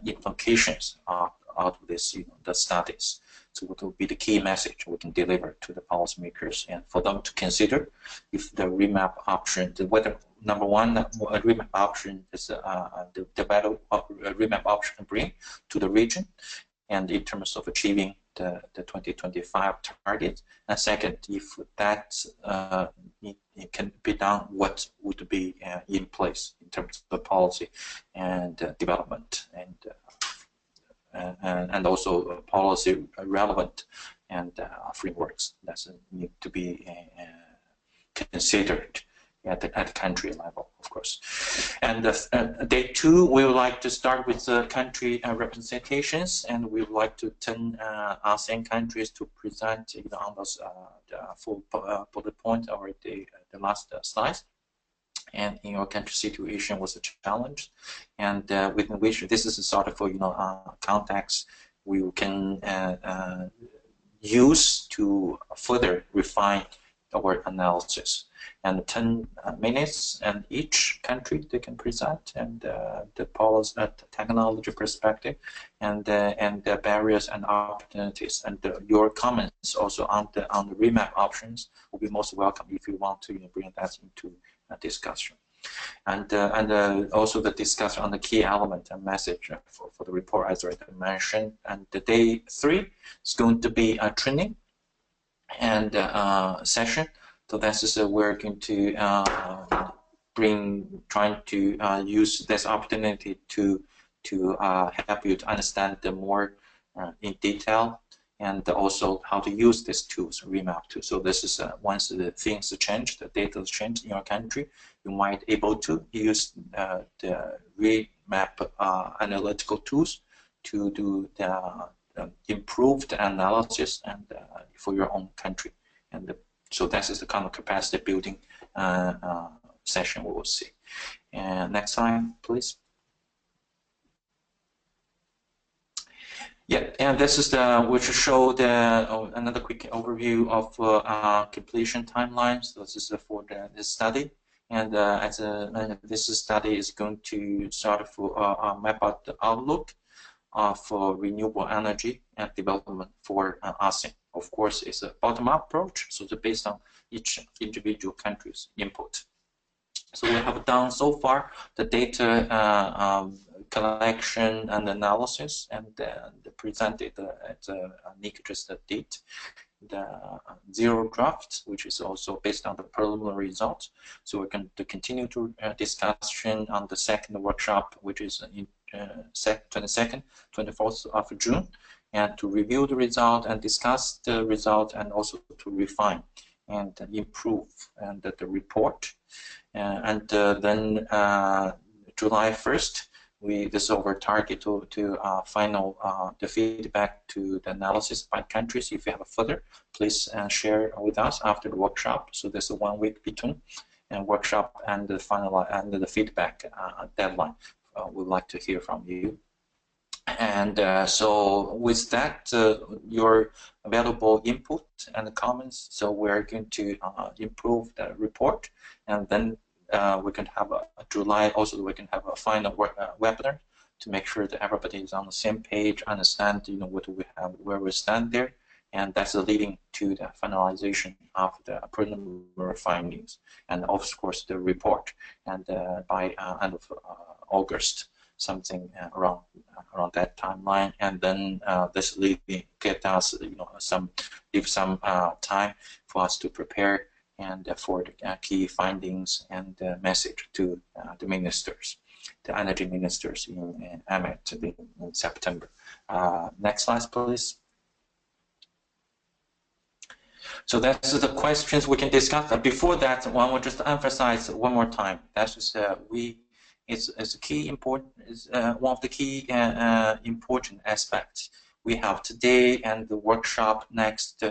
implications are out of this, the studies. So what will be the key message we can deliver to the policymakers and for them to consider if the remap option, whether number 1, remap option is the value of remap option bring to the region, and in terms of achieving the 2025 target. And second, if that it can be done, what would be in place in terms of policy and development and also policy relevant and frameworks that need to be considered at the country level, of course. And day 2, we would like to start with the country representations, and we would like to 10 ASEAN countries to present on those the full bullet point or the last slides. And in your country situation was a challenge, and within which this is a sort of context we can use to further refine our analysis. And 10 minutes, and each country they can present and the policy, technology perspective, and the barriers and opportunities, and your comments also on the remap options will be most welcome if you want to bring that into discussion. And also the discussion on the key element and message for the report, as already mentioned. And the day 3 is going to be a training and session. So this is we're going to trying to use this opportunity to help you to understand the more in detail, and also how to use these tools, REmap tools. So this is once the things change, the data change in your country, you might able to use the REmap analytical tools to do the improved analysis and for your own country. And so that is the kind of capacity building session we will see. And next slide, please. Yeah, and this is the which show the another quick overview of completion timelines. So this is for this study, and this study is going to sort of map out the outlook for renewable energy and development for ASEAN. Of course, it's a bottom-up approach, so it's based on each individual country's input. So we have done so far the data collection and analysis, and presented at Nick just did the zero draft, which is also based on the preliminary results. So we're going to continue to discussion on the second workshop, which is in 22nd, 24th of June, and to review the result and discuss the result, and also to refine and improve and the report. And then July 1st, this is our target to final the feedback to the analysis by countries. If you have further, please share with us after the workshop. So there's a 1 week between and workshop and the final and the feedback deadline. We'd like to hear from you. And so with that, your available input and comments, so we're going to improve the report, and then we can have a July, also we can have a final webinar to make sure that everybody is on the same page, understand what we have, where we stand there, and that's leading to the finalization of the preliminary findings, and of course the report, and by end of August, something around that timeline, and then this get us give some time for us to prepare and for the key findings and message to the ministers, the energy ministers in AMET in September. Next slide, please. So that's the questions we can discuss. Before that, I want to just emphasize one more time. That's just is a key important is one of the key important aspects we have today, and the workshop next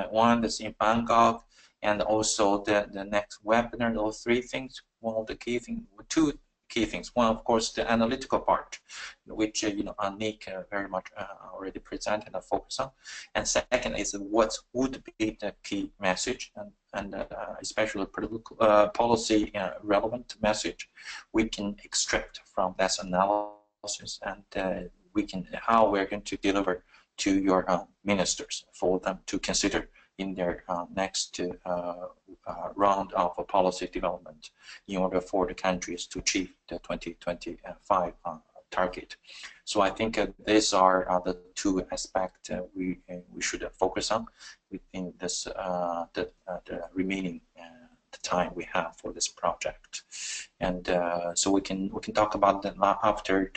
one that's in Bangkok, and also the next webinar. Those three things. One of the key things, two key things. One, of course, the analytical part, which Nick very much already presented and focused on. And second is what would be the key message, and especially political policy relevant message we can extract from that analysis, and we can how we're going to deliver to your ministers for them to consider in their next round of policy development in order for the countries to achieve the 2025 target. So I think these are the two aspects we should focus on within this the remaining time we have for this project, and so we can talk about that after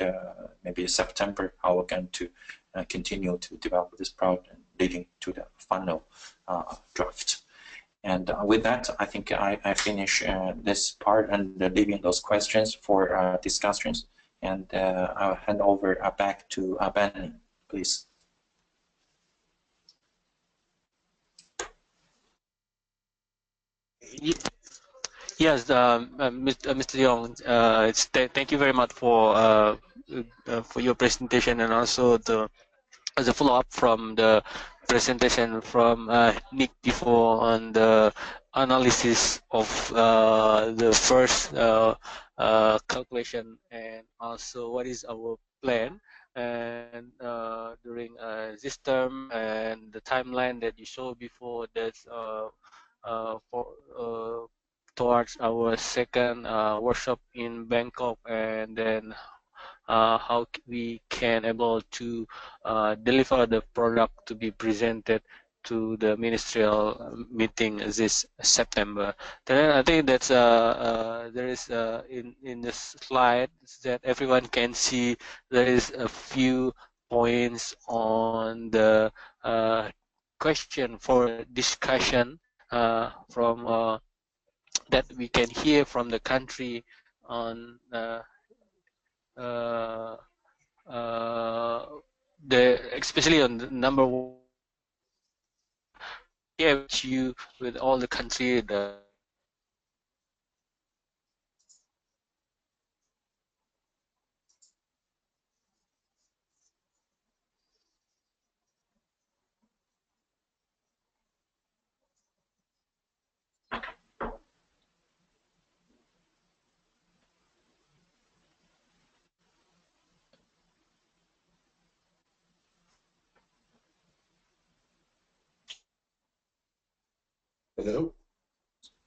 maybe September, how we're going to continue to develop this project leading to the final draft. And with that, I think I finish this part and leaving those questions for discussions. And I'll hand over back to Benny, please. Yes, Mr. Young, thank you very much for your presentation, and also as a follow-up from the presentation from Nick before on the analysis of the first calculation, and also what is our plan, and during this term, and the timeline that you showed before, that's towards our second workshop in Bangkok, and then how we can able to deliver the product to be presented to the ministerial meeting this September. Then I think that's there is in the slide that everyone can see, there is a few points on the question for discussion from that we can hear from the country on uh, the especially on the number one, share with you with all the country the Hello?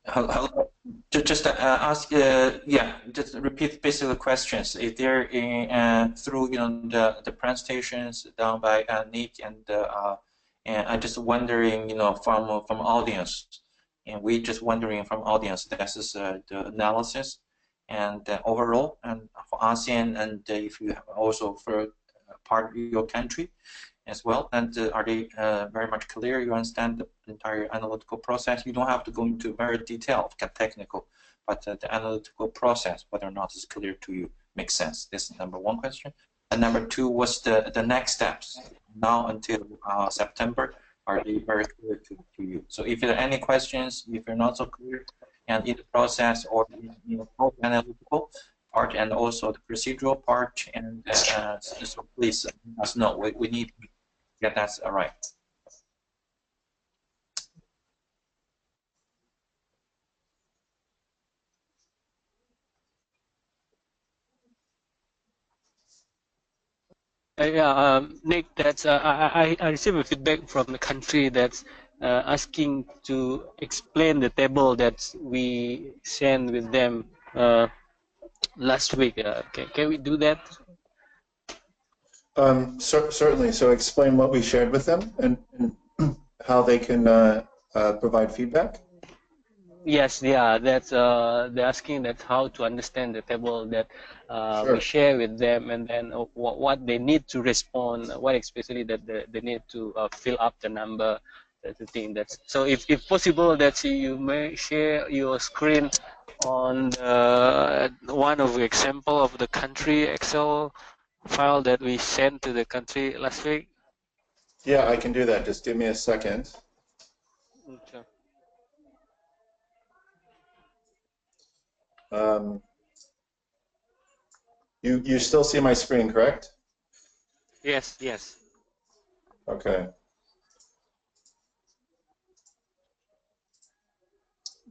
Hello. Just ask, yeah, just repeat basically the questions. If they're in, through the presentations done by Nick and I'm just wondering from audience, and we just wondering from audience. This is the analysis and overall and for ASEAN, and if you have also for part of your country as well, and are they very much clear? You understand the entire analytical process? You don't have to go into very detailed, technical, but the analytical process, whether or not is clear to you, makes sense. This is number one question. And number two was the next steps. Now until September, are they very clear to you? So if there are any questions, if you're not so clear, and in the process or both analytical part and also the procedural part, and so please let us know. We need. Yeah, that's all right. yeah, Nick, that's I received a feedback from the country that's asking to explain the table that we sent with them last week. Can we do that? Certainly. So explain what we shared with them and how they can provide feedback. Yes, yeah, that's they're asking that how to understand the table that Sure. we share with them, and then what they need to respond, what especially that they need to fill up the number. That's the thing. That's so. If possible, that you may share your screen on one of the example of the country Excel file that we sent to the country last week. Yeah, I can do that. Just give me a second. Okay. You still see my screen, correct? Yes, yes. Okay.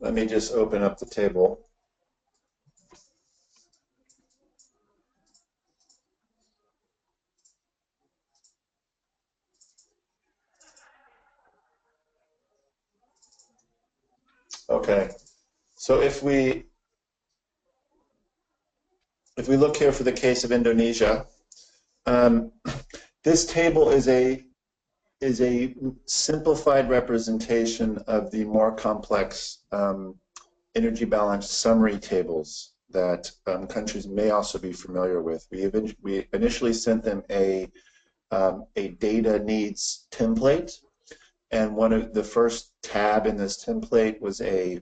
Let me just open up the table. Okay. So if we look here for the case of Indonesia, this table is a simplified representation of the more complex energy balance summary tables that countries may also be familiar with. We initially sent them a data needs template, and one of the first tab in this template was a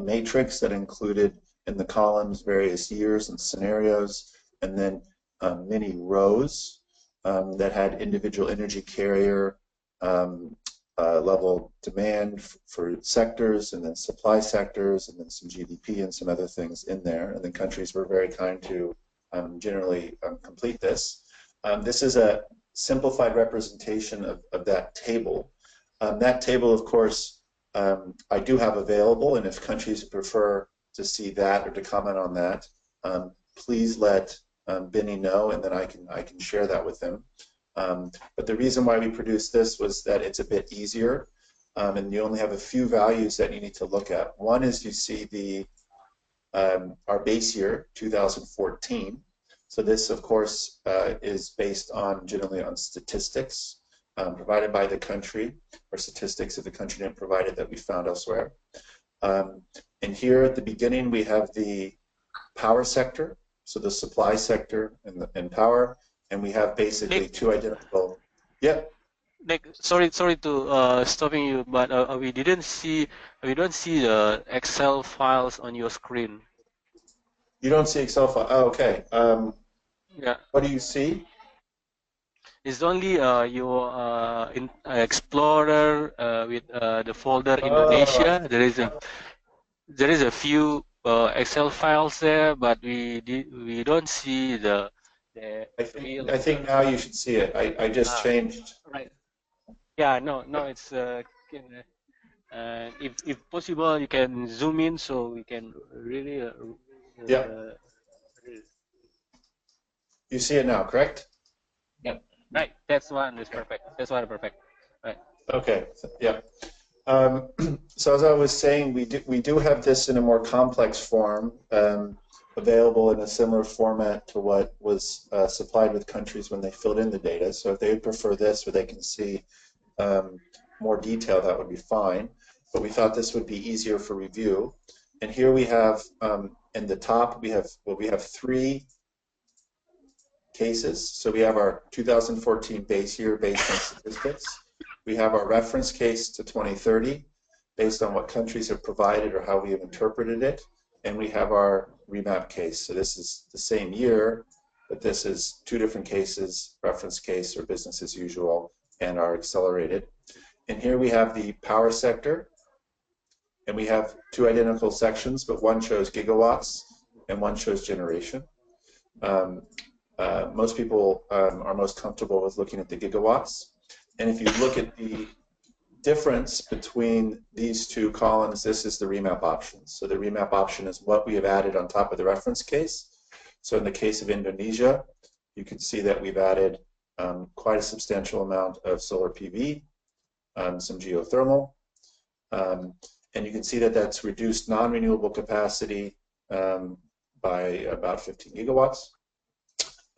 matrix that included in the columns various years and scenarios, and then many rows that had individual energy carrier level demand for sectors, and then supply sectors, and then some GDP and some other things in there. And the countries were very kind to generally complete this. This is a simplified representation of that table. That table, of course, I do have available, and if countries prefer to see that or to comment on that, please let Benny know, and then I can share that with him. But the reason why we produced this was that it's a bit easier and you only have a few values that you need to look at. One is you see the our base year, 2014. So this, of course, is based on generally on statistics provided by the country, or statistics that the country didn't provide it that we found elsewhere. And here at the beginning, we have the power sector, so the supply sector and power, and we have basically two identical. Yeah. Like, sorry to stopping you, but we don't see the Excel files on your screen. You don't see Excel file. Oh, okay. Yeah. What do you see? It's only your Explorer with the folder Indonesia. There is a few Excel files there, but we don't see the I think now you should see it. I just changed. Right. Yeah. No. It's if possible, you can zoom in so we can really. Yeah. You see it now, correct? Yep. Right. That's one is perfect. That's one perfect. Right. Okay. Yeah. So as I was saying, we do have this in a more complex form, available in a similar format to what was supplied with countries when they filled in the data. So if they would prefer this, where they can see more detail, that would be fine. But we thought this would be easier for review. And here we have in the top we have three cases. So we have our 2014 base year based on statistics. We have our reference case to 2030 based on what countries have provided or how we have interpreted it. And we have our REmap case. So this is the same year, but this is two different cases, reference case or business as usual, and our accelerated. And here we have the power sector. And we have two identical sections, but one shows gigawatts and one shows generation. Most people are most comfortable with looking at the gigawatts. And if you look at the difference between these two columns, this is the REmap options. So the REmap option is what we have added on top of the reference case. So in the case of Indonesia, you can see that we've added quite a substantial amount of solar PV, some geothermal, and you can see that that's reduced non-renewable capacity by about 15 gigawatts.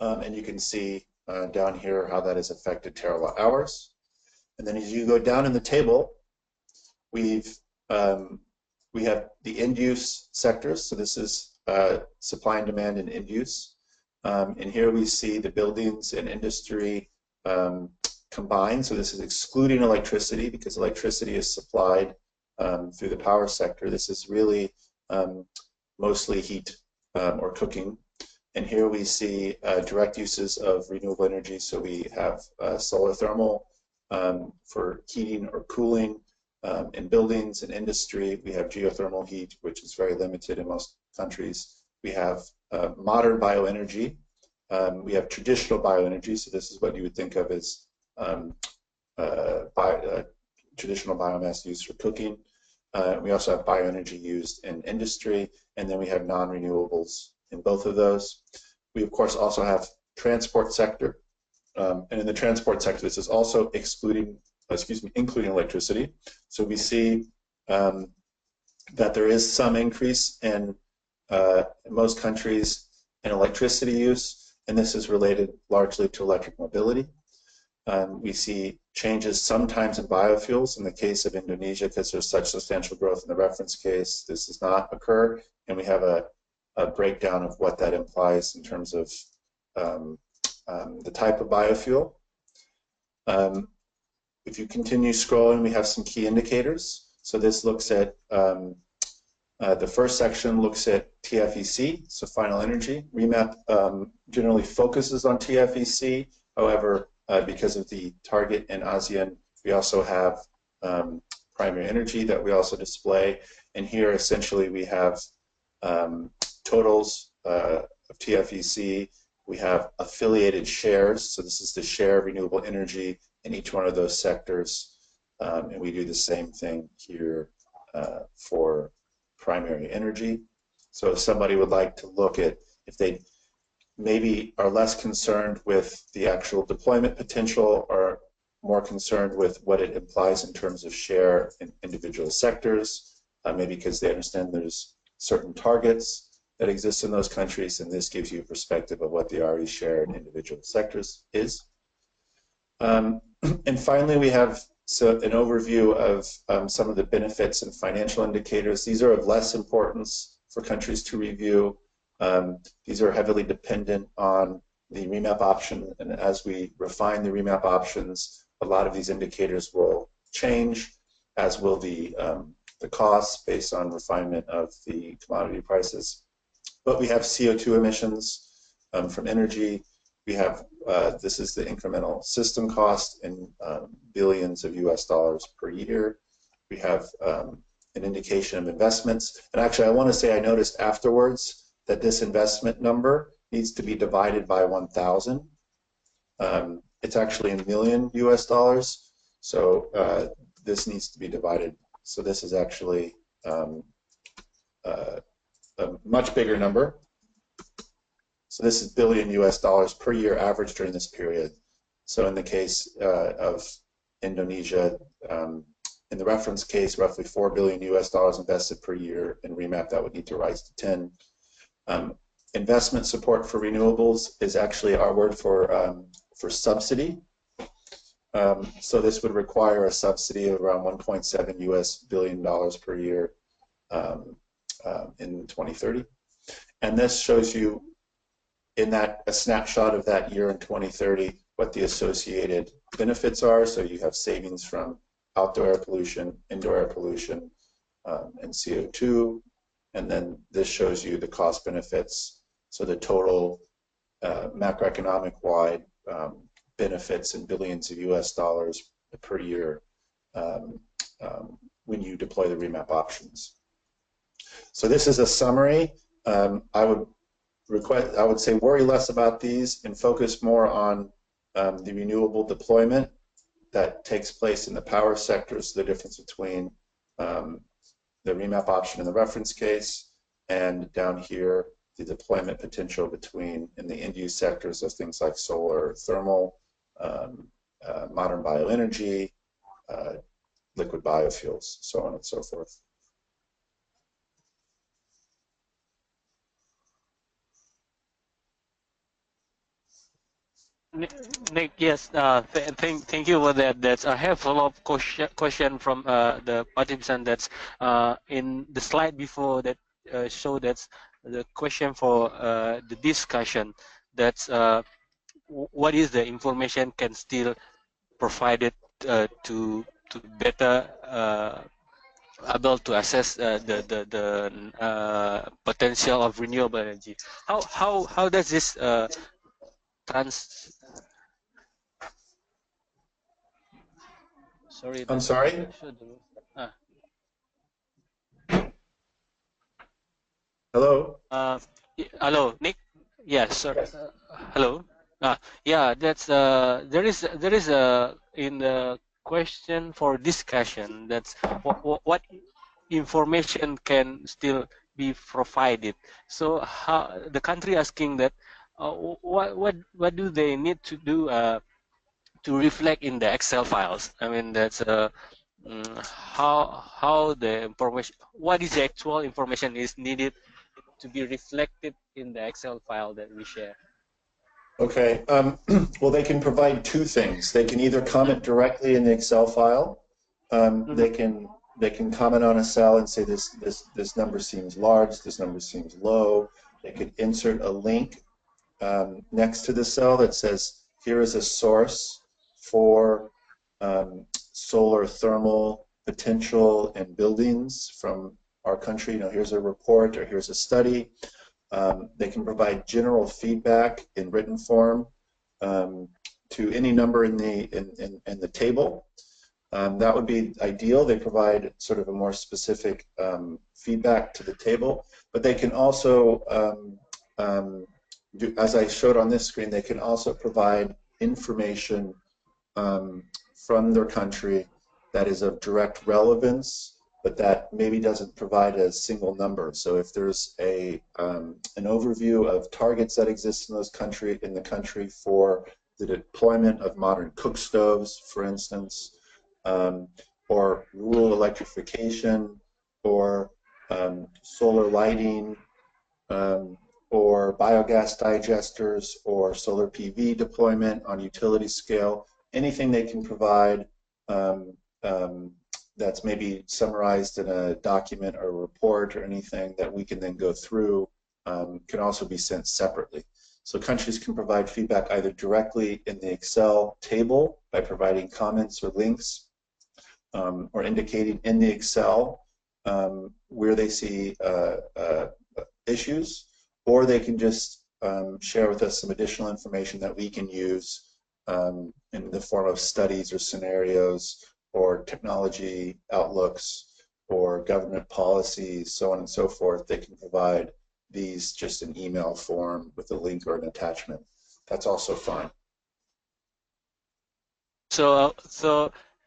And you can see down here how that has affected terawatt hours. And then as you go down in the table, we have the end use sectors. So this is supply and demand and end use. And here we see the buildings and industry combined. So this is excluding electricity because electricity is supplied through the power sector. This is really mostly heat or cooking. And here we see direct uses of renewable energy. So we have solar thermal for heating or cooling in buildings and industry. We have geothermal heat, which is very limited in most countries. We have modern bioenergy. We have traditional bioenergy. So this is what you would think of as traditional biomass used for cooking. We also have bioenergy used in industry, and then we have non-renewables in both of those. We, of course, also have transport sector, and in the transport sector, this is also including electricity. So we see that there is some increase in most countries in electricity use, and this is related largely to electric mobility. We see changes sometimes in biofuels. In the case of Indonesia, because there's such substantial growth in the reference case, this does not occur, and we have a breakdown of what that implies in terms of the type of biofuel. If you continue scrolling, we have some key indicators. So this looks at, the first section looks at TFEC, so final energy. REmap generally focuses on TFEC. However, because of the target in ASEAN, we also have primary energy that we also display. And here, essentially, we have totals of TFEC. We have affiliated shares. So this is the share of renewable energy in each one of those sectors. And we do the same thing here for primary energy. So if somebody would like to look at, if they maybe are less concerned with the actual deployment potential or more concerned with what it implies in terms of share in individual sectors, maybe because they understand there's certain targets that exist in those countries, and this gives you a perspective of what the RE share in individual sectors is. And finally, we have an overview of some of the benefits and financial indicators. These are of less importance for countries to review. These are heavily dependent on the REmap option, and as we refine the REmap options, a lot of these indicators will change, as will the costs based on refinement of the commodity prices. But we have CO2 emissions from energy. We have, this is the incremental system cost in billions of US dollars per year. We have an indication of investments. And actually, I want to say I noticed afterwards that this investment number needs to be divided by 1,000. It's actually in million US dollars. So this needs to be divided. So this is actually a much bigger number. So this is billion US dollars per year average during this period. So in the case of Indonesia, in the reference case, roughly 4 billion US dollars invested per year in REmap. That would need to rise to 10. Investment support for renewables is actually our word for subsidy. So this would require a subsidy of around 1.7 billion US per year in 2030. And this shows you in a snapshot of that year in 2030 what the associated benefits are. So you have savings from outdoor air pollution, indoor air pollution, and CO2. And then this shows you the cost benefits. So the total macroeconomic wide benefits in billions of US dollars per year when you deploy the REmap options. So this is a summary. I would say worry less about these and focus more on the renewable deployment that takes place in the power sectors, the difference between the REmap option in the reference case, and down here, the deployment potential between in the end-use sectors of things like solar, thermal, modern bioenergy, liquid biofuels, so on and so forth. Nick, yes, thank you for that. That's I have a follow-up question from the participant. That's in the slide before that show that's the question for the discussion. That's what is the information can still provided to better able to assess the potential of renewable energy. How does this Sorry. I'm sorry? Hello? Hello, Nick? Yes, sir. Yes. Hello? Yeah, that's there is a in the question for discussion that's what information can still be provided. So how the country asking that what do they need to do to reflect in the Excel files? I mean, that's how the information, what is the actual information is needed to be reflected in the Excel file that we share. Okay. Well, they can provide two things. They can either comment directly in the Excel file. They can comment on a cell and say this number seems large, this number seems low. They could insert a link next to the cell that says here is a source for solar thermal potential in buildings from our country. You know, here's a report or here's a study. They can provide general feedback in written form to any number in the table. That would be ideal. They provide sort of a more specific feedback to the table, but they can also, as I showed on this screen, they can also provide information from their country that is of direct relevance, but that maybe doesn't provide a single number. So if there's an overview of targets that exist in the country for the deployment of modern cook stoves, for instance, or rural electrification, or solar lighting, or biogas digesters, or solar PV deployment on utility scale, anything they can provide that's maybe summarized in a document or a report or anything that we can then go through can also be sent separately. So countries can provide feedback either directly in the Excel table by providing comments or links, or indicating in the Excel where they see issues, or they can just share with us some additional information that we can use in the form of studies or scenarios or technology outlooks or government policies, so on and so forth. They can provide these just in email form with a link or an attachment. That's also fine. So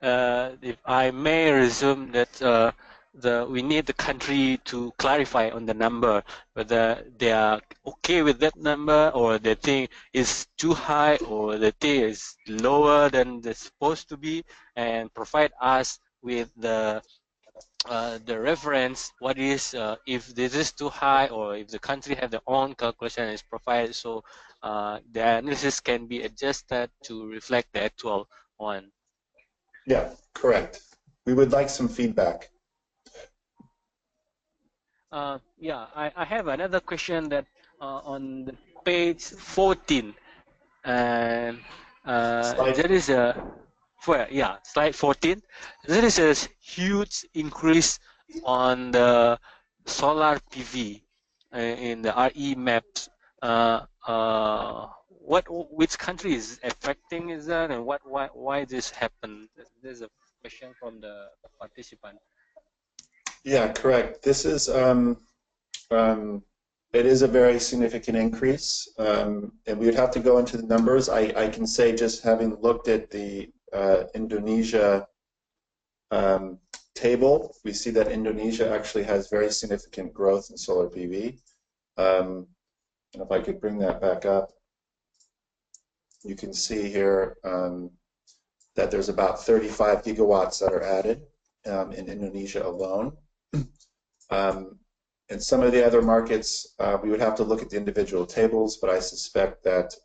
if I may resume that we need the country to clarify on the number, whether they are okay with that number, or they think it's too high, or they think it's lower than it's supposed to be, and provide us with the reference. What is if this is too high, or if the country have their own calculation is provided, so the analysis can be adjusted to reflect the actual one. Yeah, correct. We would like some feedback. Yeah, I have another question that on page 14, and there is a, slide 14. There is a huge increase on the solar PV in the REmap. Which country is affecting is that, and why this happened? There's a question from the participant. Yeah, correct. This is it is a very significant increase, and we would have to go into the numbers. I can say, just having looked at the Indonesia table, we see that Indonesia actually has very significant growth in solar PV. And if I could bring that back up, you can see here that there's about 35 gigawatts that are added in Indonesia alone. In some of the other markets, we would have to look at the individual tables, but I suspect that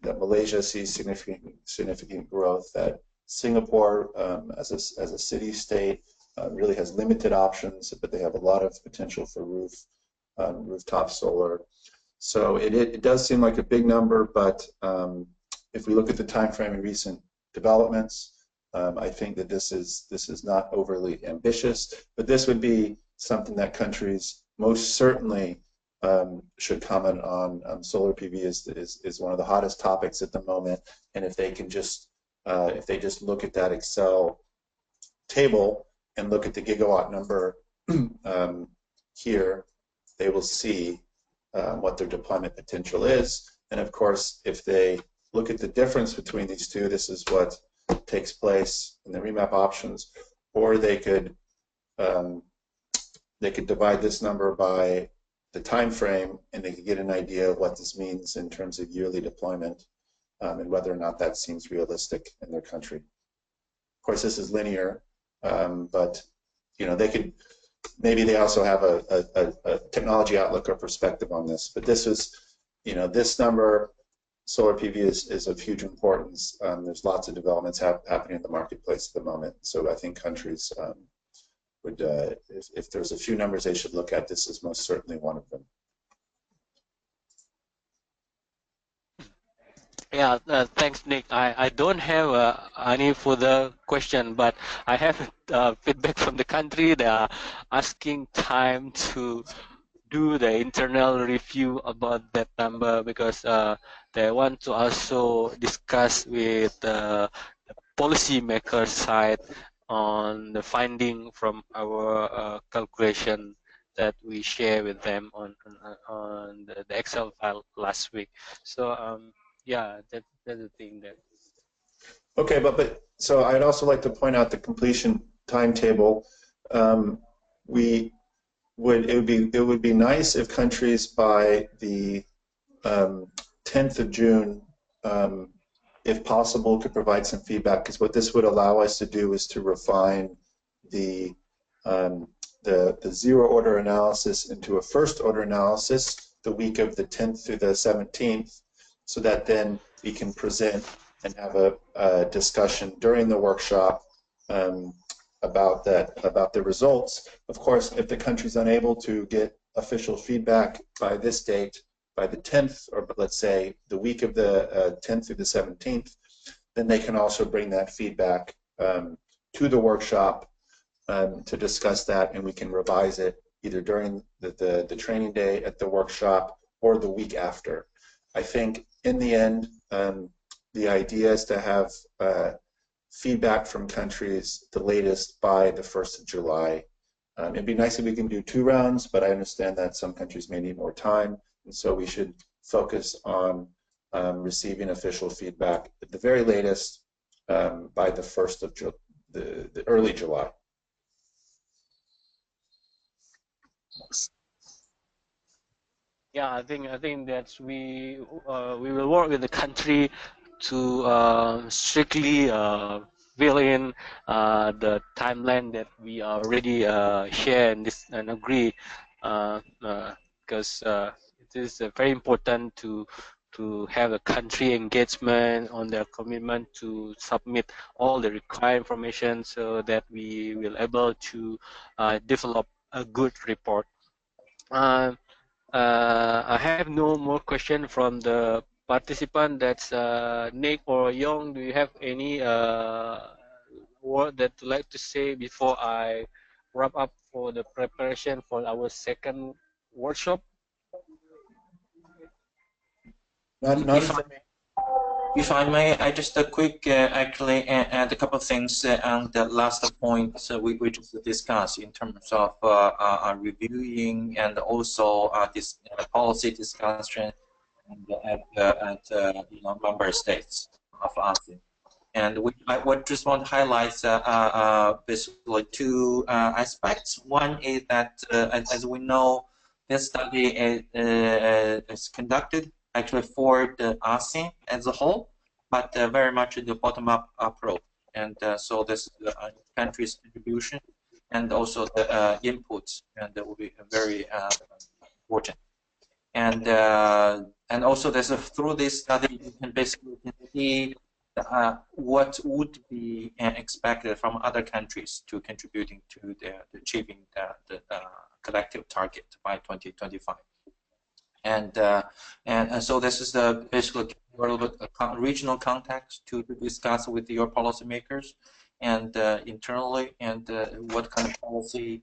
that Malaysia sees significant growth. That Singapore, as a city-state, really has limited options, but they have a lot of potential for rooftop solar. So it does seem like a big number, but if we look at the time frame in recent developments, I think that this is not overly ambitious, but this would be something that countries most certainly should comment on. Solar PV is one of the hottest topics at the moment, and if they can just if they just look at that Excel table and look at the gigawatt number here, they will see what their deployment potential is. And of course, if they look at the difference between these two, this is what takes place in the REmap options, or they could divide this number by the time frame, and they could get an idea of what this means in terms of yearly deployment, and whether or not that seems realistic in their country. Of course, this is linear, but they could maybe they also have a technology outlook or perspective on this. But this is this number. Solar PV is of huge importance. There's lots of developments happening in the marketplace at the moment. So I think countries would, if there's a few numbers they should look at, this is most certainly one of them. Yeah, thanks, Nick. I don't have any further question, but I have feedback from the country. They are asking time to do the internal review about that number, because they want to also discuss with the policymaker side on the finding from our calculation that we share with them on the Excel file last week. So yeah, that's the thing there. Okay, but so I'd also like to point out the completion timetable. It would be nice if countries by the 10th of June, if possible, could provide some feedback, because what this would allow us to do is to refine the zero order analysis into a first order analysis the week of the 10th through the 17th, so that then we can present and have a discussion during the workshop about the results. Of course, if the country's unable to get official feedback by this date, by the 10th, or let's say the week of the 10th through the 17th, then they can also bring that feedback to the workshop to discuss that, and we can revise it either during the training day at the workshop or the week after. I think in the end, the idea is to have feedback from countries the latest by the 1st of July. It'd be nice if we can do 2 rounds, but I understand that some countries may need more time, and so we should focus on receiving official feedback at the very latest by the 1st of the early July. Yeah, I think that we will work with the country to strictly fill in the timeline that we already share and agree, because it is very important to have a country engagement on their commitment to submit all the required information, so that we will able to develop a good report. I have no more question from the participant. That's Nick or Young. Do you have any word that you'd like to say before I wrap up for the preparation for our second workshop? If I may, I just a quick actually add a couple of things on the last point we just discussed in terms of reviewing and also this policy discussion at member states of ASEAN. And I would just want to highlight basically 2 aspects. One is that, as we know, this study is conducted actually for the ASEAN as a whole, but very much in the bottom-up approach. And so this country's contribution and also the inputs, and that will be very important. And also there's through this study you can basically see what would be expected from other countries to contributing to the achieving the collective target by 2025. And so this is basically a little bit regional context to discuss with your policymakers and internally, and what kind of policy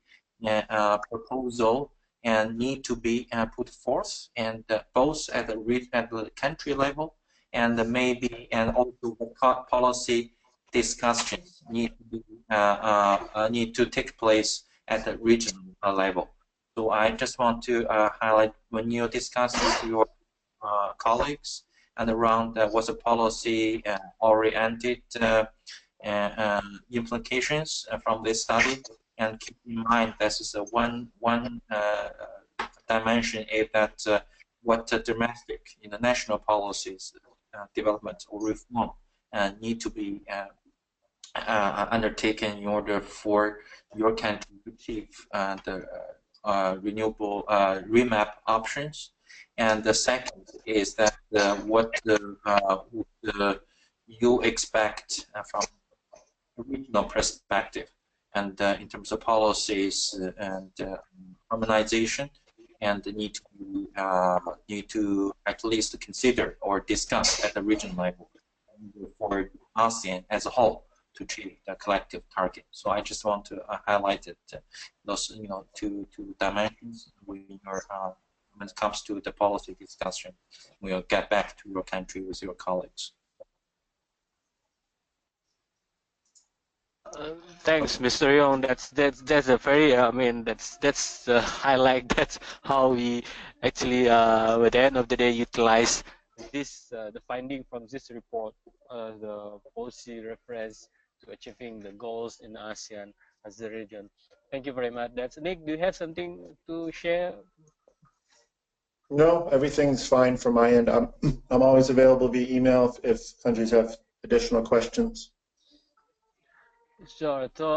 proposal and need to be put forth, and both at the country level and maybe also the policy discussions need to take place at the regional level. So I just want to highlight, when you discuss with your colleagues and around what's the policy oriented implications from this study, and keep in mind this is one dimension is that what domestic national policies development or reform need to be undertaken in order for your country to achieve the renewable REmap options. And the second is that what you expect from a regional perspective, and in terms of policies and harmonization, and need to at least consider or discuss at the regional level for ASEAN as a whole to achieve the collective target. So I just want to highlight it, those two dimensions when it comes to the policy discussion. We'll get back to your country with your colleagues. Thanks, Mr. Young. That's a very that's the highlight. That's how we actually at the end of the day utilize this the finding from this report, the policy reference to achieving the goals in ASEAN as the region. Thank you very much. That's Nick. Do you have something to share? No, everything's fine from my end. I'm always available via email if countries have additional questions. Sure. So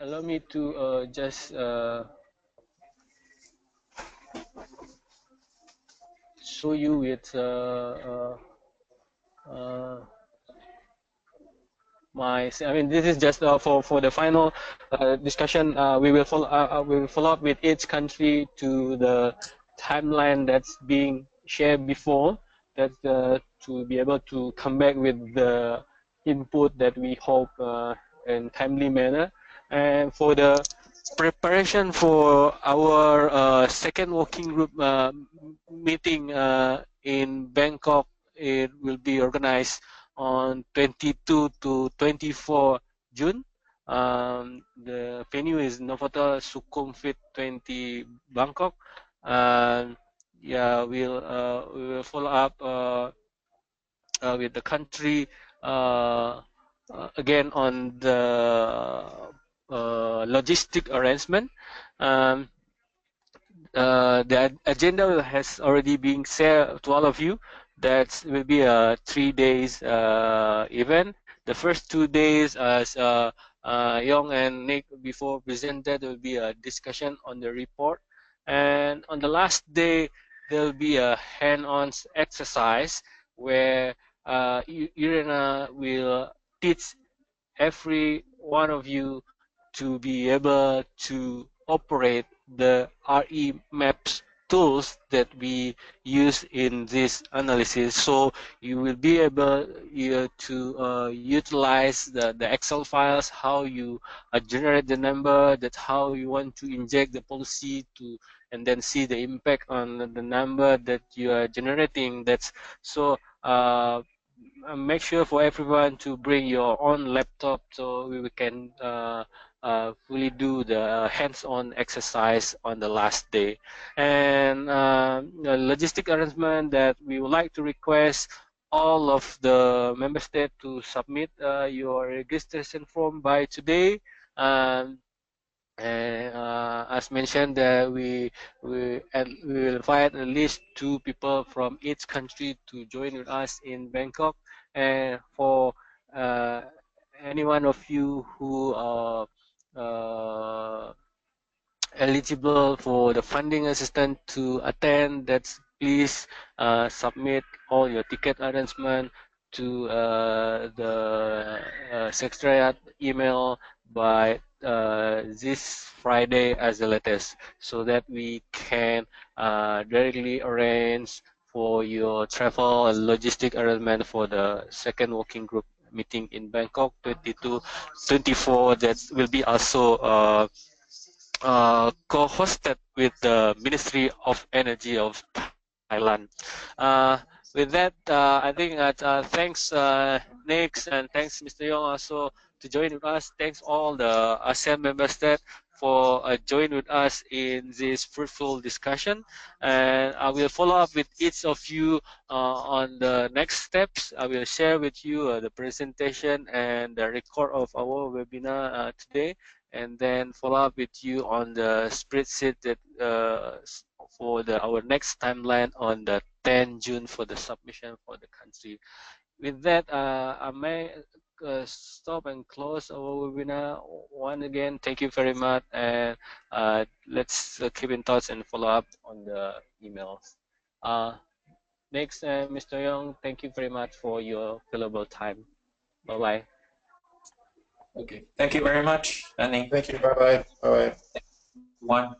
allow me to just show you with I mean, this is just for the final discussion. We will follow up with each country to the timeline that's being shared before. That to be able to come back with the input that we hope in timely manner. And for the preparation for our second working group meeting in Bangkok, it will be organized on 22 to 24 June. The venue is Novotel Sukhumvit 20 Bangkok. And yeah, we will follow up with the country again on the logistic arrangement. Um, the agenda has already been shared to all of you. That will be a 3 days event. The first 2 days, as Young and Nick before presented, will be a discussion on the report. And on the last day, there will be a hand-on exercise where Irena will teach every one of you to be able to operate the REmaps tools that we use in this analysis. So you will be able to utilize the Excel files, how you generate the number, that's how you want to inject the policy to, and then see the impact on the number that you are generating. That's so make sure for everyone to bring your own laptop so we can fully do the hands-on exercise on the last day. And the logistic arrangement that we would like to request all of the member states to submit your registration form by today. Um, and as mentioned, we will invite at least 2 people from each country to join with us in Bangkok. And for uh, any one of you who are eligible for the funding assistance to attend, that's please submit all your ticket arrangement to the secretariat email by this Friday as the latest, so that we can directly arrange for your travel and logistic arrangement for the second working group meeting in Bangkok 22-24. That will be also co-hosted with the Ministry of Energy of Thailand. With that, I think that thanks Nick, and thanks Mr. Yong also to join with us. Thanks all the ASEAN member states for joining with us in this fruitful discussion. And I will follow up with each of you on the next steps. I will share with you the presentation and the record of our webinar today, and then follow up with you on the spreadsheet that for our next timeline on the 10 June for the submission for the country. With that, I may stop and close our webinar. Once again, thank you very much, and let's keep in touch and follow up on the emails. Next, Mr. Young, thank you very much for your valuable time. Bye-bye. Okay. Thank you very much, Annie. Thank you. Bye-bye. Bye-bye. One.